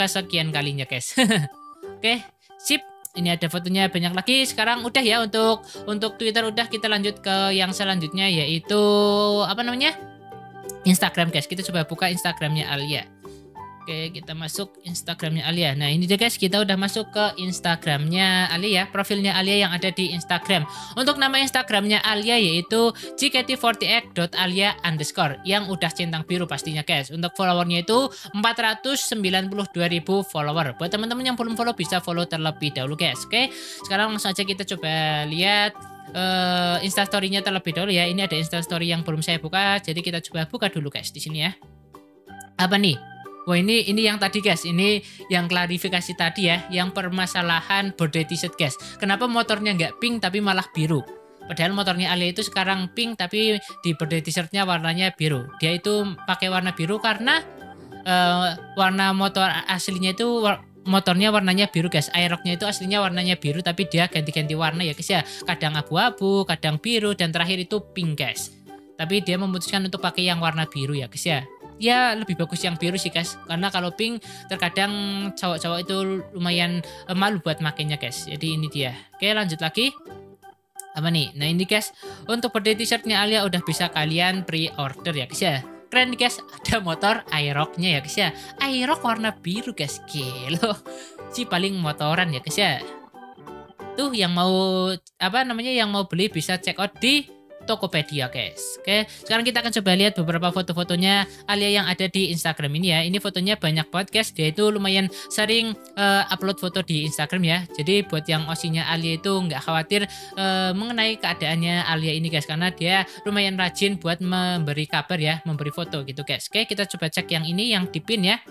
kesekian kalinya, guys. Oke, sip. Ini ada fotonya banyak lagi. Sekarang udah ya untuk Twitter udah. Kita lanjut ke yang selanjutnya yaitu apa namanya? Instagram, guys. Kita coba buka Instagramnya Alia. Oke, kita masuk Instagramnya Alia. Nah, ini dia, guys, kita udah masuk ke Instagramnya Alia, profilnya Alia yang ada di Instagram. Untuk nama Instagramnya Alia yaitu jkt48.alia_ yang udah centang biru pastinya, guys. Untuk followernya itu 492.000 follower. Buat teman-teman yang belum follow bisa follow terlebih dahulu, guys. Oke, sekarang langsung aja kita coba lihat Instastory-nya terlebih dahulu ya. Ini ada Instastory yang belum saya buka, jadi kita coba buka dulu, guys, di sini ya. Apa nih? Wah, ini yang tadi, guys. Ini yang klarifikasi tadi ya, yang permasalahan body t-shirt, guys. Kenapa motornya nggak pink tapi malah biru? Padahal motornya Alia itu sekarang pink tapi di body t-shirtnya warnanya biru. Dia itu pakai warna biru karena warna motor aslinya itu motornya warnanya biru, guys. Aerox-nya itu aslinya warnanya biru tapi dia ganti-ganti warna ya, guys ya. Kadang abu-abu, kadang biru, dan terakhir itu pink, guys. Tapi dia memutuskan untuk pakai yang warna biru ya, guys ya. Ya lebih bagus yang biru sih, guys, karena kalau pink terkadang cowok-cowok itu lumayan malu buat makainya, guys. Jadi ini dia. Oke, lanjut lagi. Apa nih? Nah, ini, guys, untuk body t-shirtnya Alia udah bisa kalian pre-order ya, guys ya. Keren nih, guys, ada motor Aerox-nya ya, guys ya. Aerox warna biru, guys. Gelo si paling motoran ya, guys ya. Tuh yang mau apa namanya, yang mau beli bisa check out di Tokopedia, guys. Oke, sekarang kita akan coba lihat beberapa foto-fotonya Alia yang ada di Instagram ini ya. Ini fotonya banyak banget, guys. Dia itu lumayan sering upload foto di Instagram ya. Jadi buat yang OC-nya Alia itu nggak khawatir mengenai keadaannya Alia ini, guys, karena dia lumayan rajin buat memberi kabar ya, memberi foto gitu, guys. Oke, kita coba cek yang ini, yang di pin ya.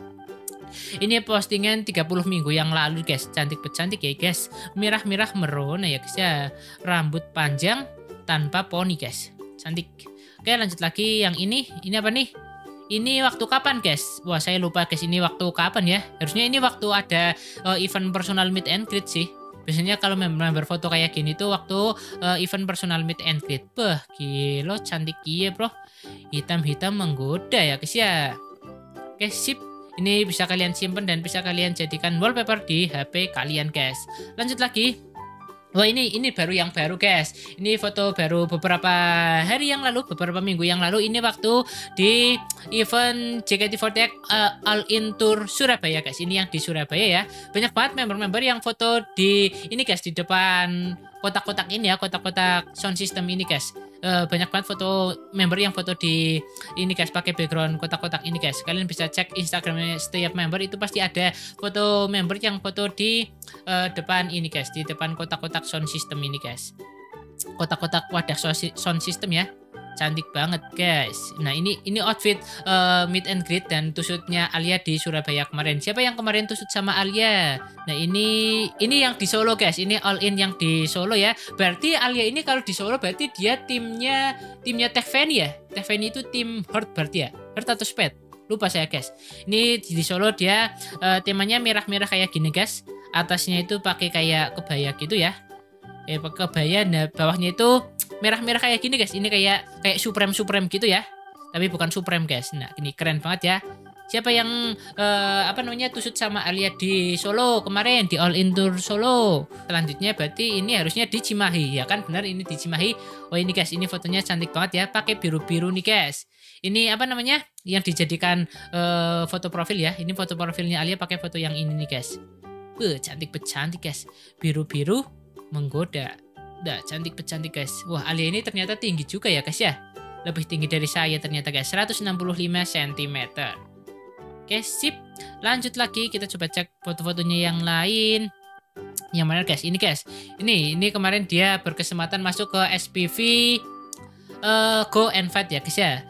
Ini postingan 30 minggu yang lalu, guys. Cantik ya, guys. Merah-merah merona ya, guys ya. Rambut panjang tanpa poni, guys. Cantik. Oke, lanjut lagi yang ini. Ini apa nih? Ini waktu kapan, guys? Wah, saya lupa, guys. Ini waktu kapan ya? Harusnya ini waktu ada event personal meet and greet sih. Biasanya kalau member foto kayak gini tuh waktu event personal meet and greet. Gila, cantik iya, bro. Hitam-hitam menggoda ya, guys ya. Oke, sip. Ini bisa kalian simpan dan bisa kalian jadikan wallpaper di HP kalian, guys. Lanjut lagi. Wah, ini baru yang baru, guys. Ini foto baru beberapa hari yang lalu, beberapa minggu yang lalu. Ini waktu di event JKT48 All In Tour Surabaya, guys. Ini yang di Surabaya ya. Banyak banget member-member yang foto di ini, guys, di depan kotak-kotak ini ya, kotak-kotak sound system ini, guys. Banyak banget foto member yang foto di ini, guys, pakai background kotak-kotak ini, guys. Kalian bisa cek Instagramnya setiap member, itu pasti ada foto member yang foto di depan ini, guys, di depan kotak-kotak sound system ini, guys. Kotak-kotak wadah sound system ya. Cantik banget, guys. Nah, ini outfit meet and greet dan tusutnya Alia di Surabaya kemarin. Siapa yang kemarin tusut sama Alia? Nah, ini yang di Solo, guys. Ini all in yang di Solo ya. Berarti Alia ini kalau di Solo berarti dia timnya Teh Feni ya. Teh Feni itu tim Heart berarti ya. Heart atau Sped? Lupa saya, guys. Ini di Solo dia temanya merah-merah kayak gini, guys. Atasnya itu pakai kayak kebaya gitu ya. Pakai kebaya, nah bawahnya itu merah-merah kayak gini, guys. Ini kayak Supreme gitu ya. Tapi bukan Supreme, guys. Nah, ini keren banget ya. Siapa yang tusut sama Alia di Solo kemarin di All In Tour Solo? Selanjutnya berarti ini harusnya di Cimahi ya kan? Benar, ini di Cimahi. Oh, ini, guys, ini fotonya cantik banget ya. Pakai biru-biru nih, guys. Ini yang dijadikan foto profil ya. Ini foto profilnya Alia pakai foto yang ini nih, guys. Cantik, guys. Biru-biru menggoda. Udah cantik guys. Wah, Alia ini ternyata tinggi juga ya guys ya. Lebih tinggi dari saya ternyata guys, 165 cm. Oke, sip. Lanjut lagi, kita coba cek foto-fotonya yang lain. Yang mana guys? Ini guys. Ini kemarin dia berkesempatan masuk ke SPV Go and Fight ya guys ya.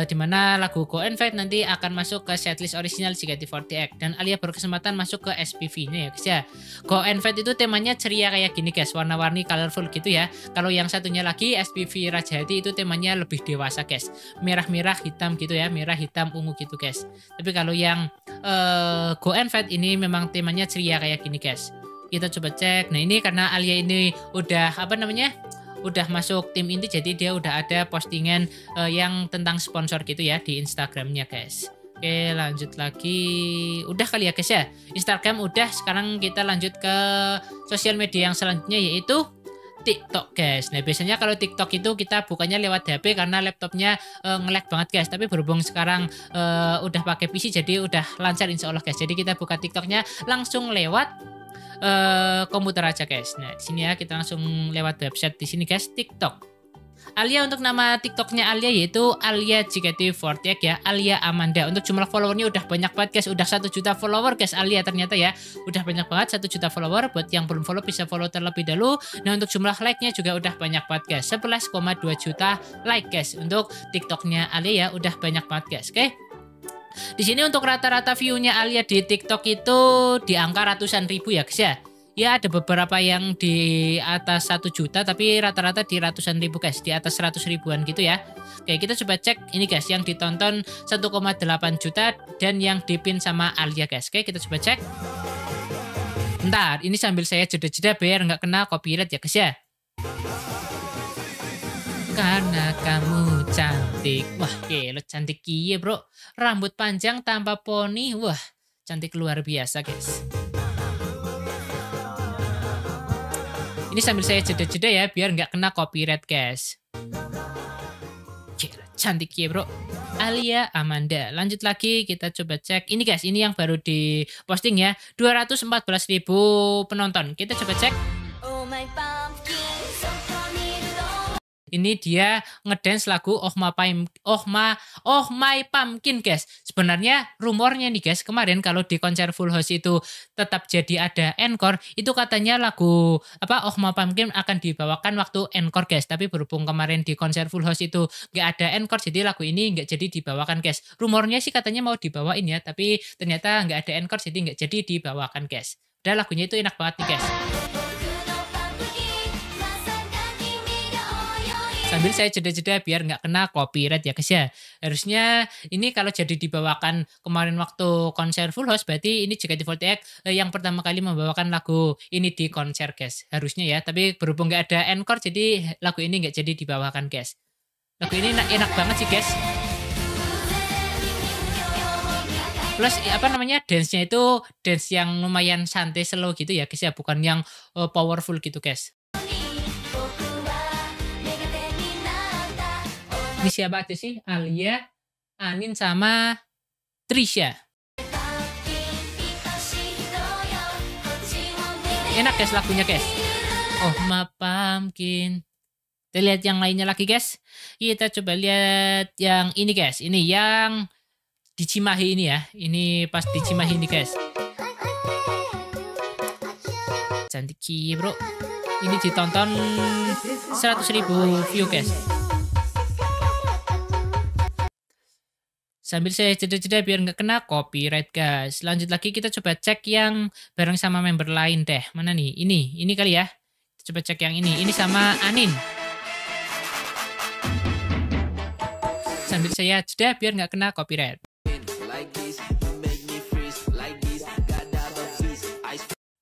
Dimana lagu Go and Fight nanti akan masuk ke setlist original JKT48 dan Alia berkesempatan masuk ke SPV-nya ya guys ya. Go and Fight itu temanya ceria kayak gini guys, warna-warni colorful gitu ya. Kalau yang satunya lagi SPV Rajahati itu temanya lebih dewasa guys, merah-merah hitam gitu ya, merah hitam ungu gitu guys. Tapi kalau yang Go and Fight ini memang temanya ceria kayak gini guys. Kita coba cek. Nah ini karena Alia ini udah udah masuk tim inti, jadi dia udah ada postingan yang tentang sponsor gitu ya di Instagramnya guys. Oke, lanjut lagi. Udah kali ya guys ya, Instagram udah. Sekarang kita lanjut ke sosial media yang selanjutnya, yaitu TikTok guys. Nah biasanya kalau TikTok itu kita bukannya lewat HP karena laptopnya nge-lag banget guys. Tapi berhubung sekarang udah pakai PC, jadi udah lancar insya Allah guys. Jadi kita buka TikToknya langsung lewat komputer aja guys. Nah di sini ya kita langsung lewat website di sini guys, TikTok. Alia untuk nama TikToknya Alia yaitu Alia JKT48 ya, Alia Amanda. Untuk jumlah followernya udah banyak banget guys, udah 1 juta follower guys Alia ternyata ya. Udah banyak banget 1 juta follower. Buat yang belum follow bisa follow terlebih dahulu. Nah untuk jumlah like-nya juga udah banyak banget guys, 11,2 juta like guys. Untuk TikToknya Alia ya udah banyak banget guys. Oke. Di sini untuk rata-rata view-nya Alia di TikTok itu di angka ratusan ribu ya guys ya. Ya ada beberapa yang di atas 1 juta tapi rata-rata di ratusan ribu guys, di atas 100 ribuan gitu ya. Oke, kita coba cek ini guys, yang ditonton 1,8 juta dan yang dipin sama Alia guys. Oke, kita coba cek. Bentar, ini sambil saya jeda-jeda biar nggak kena copyright ya guys ya. Karena kamu cantik. Wah, gila cantik iya bro. Rambut panjang tanpa poni. Wah, cantik luar biasa guys. Ini sambil saya jeda-jeda ya biar nggak kena copyright guys. Gila, cantik ya bro. Alia Amanda. Lanjut lagi kita coba cek. Ini guys, ini yang baru di posting ya. 214.000 penonton. Kita coba cek. Oh my pumpkin, so Ini dia ngedance lagu Oh My Pumpkin guys. Sebenarnya rumornya nih guys, kemarin kalau di konser Full House itu tetap jadi ada encore, itu katanya lagu Oh My Pumpkin akan dibawakan waktu encore guys. Tapi berhubung kemarin di konser Full House itu nggak ada encore, jadi lagu ini nggak jadi dibawakan guys. Rumornya sih katanya mau dibawain ya, tapi ternyata nggak ada encore, jadi nggak jadi dibawakan guys. Dan lagunya itu enak banget nih guys. Sambil saya jeda-jeda biar nggak kena copyright ya guys ya. Harusnya ini kalau jadi dibawakan kemarin waktu konser Full House, berarti ini JKT48 yang pertama kali membawakan lagu ini di konser guys. Harusnya ya, tapi berhubung nggak ada encore, jadi lagu ini nggak jadi dibawakan guys. Lagu ini enak banget sih guys. Plus dance-nya itu dance yang lumayan santai slow gitu ya guys ya, bukan yang powerful gitu guys. Ini siapa aja sih? Alia, Anin sama Trisha. Enak guys lagunya guys. Oh My Pumpkin. Kita lihat yang lainnya lagi guys. Kita coba lihat yang ini guys. Ini yang di Cimahi ini ya. Ini pas di Cimahi ini guys. Cantik bro. Ini ditonton 100.000 view guys. Sambil saya jeda-jeda biar nggak kena copyright guys. Lanjut lagi kita coba cek yang bareng sama member lain deh. Mana nih? Ini kali ya. Kita coba cek yang ini. Ini sama Anin. Sambil saya jeda biar nggak kena copyright.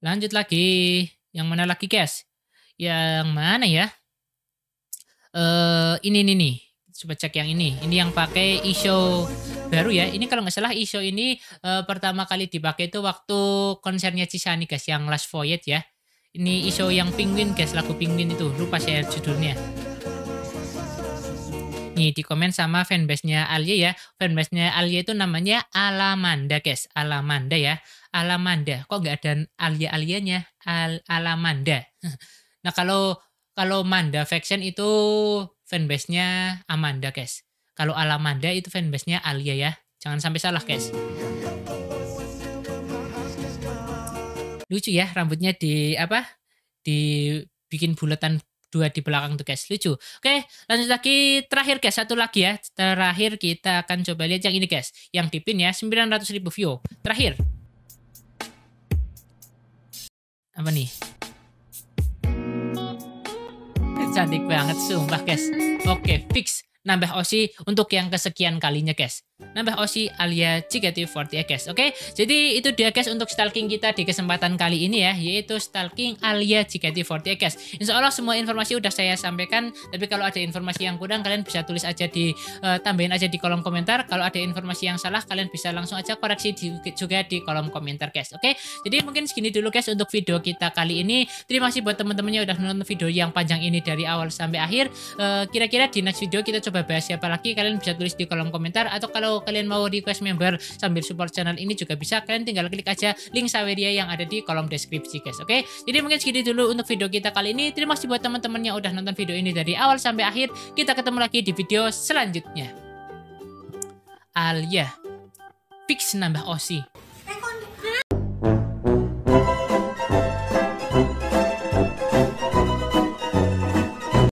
Lanjut lagi. Yang mana lagi guys? Yang mana ya? Ini nih. Coba cek yang ini. Ini yang pakai e-show baru ya. Ini kalau nggak salah e-show ini pertama kali dipakai itu waktu konsernya Cisani guys, yang Last Voyage ya. Ini e-show yang Penguin guys, lagu Penguin itu. Lupa saya judulnya. Nih di komen sama fanbase-nya Alia ya. Fanbase-nya Alia itu namanya Alamanda guys. Alamanda ya. Alamanda. Kok nggak ada Alia-Alianya? Alamanda. Nah kalau kalau Manda Faction itu fanbase-nya Amanda, guys. Kalau Alamanda itu fanbase-nya Alia ya. Jangan sampai salah, guys. Lucu ya rambutnya dibikin bulatan 2 di belakang tuh, guys. Lucu. Oke, lanjut lagi. Terakhir, guys. Satu lagi ya. Terakhir kita akan coba lihat yang ini, guys. Yang dipin ya 900.000 view. Terakhir. Apa nih? Cantik banget, sumpah, guys. Oke, fix. Nambah Osi untuk yang kesekian kalinya, guys. Nambah Osi Alia JKT48, guys. Oke, jadi itu dia, guys, untuk stalking kita di kesempatan kali ini ya, yaitu stalking Alia JKT48, guys. Insya Allah semua informasi udah saya sampaikan, tapi kalau ada informasi yang kurang kalian bisa tulis aja tambahin aja di kolom komentar. Kalau ada informasi yang salah kalian bisa langsung aja koreksi juga di kolom komentar, guys. Oke, jadi mungkin segini dulu, guys, untuk video kita kali ini. Terima kasih buat teman-temannya udah nonton video yang panjang ini dari awal sampai akhir. Kira-kira di next video kita coba bahas siapa lagi, kalian bisa tulis di kolom komentar, atau kalau kalian mau request member sambil support channel ini juga bisa, kalian tinggal klik aja link Saweria yang ada di kolom deskripsi, guys. Oke, jadi mungkin segini dulu untuk video kita kali ini. Terima kasih buat teman-teman yang udah nonton video ini dari awal sampai akhir. Kita ketemu lagi di video selanjutnya. Alia fix nambah Osi.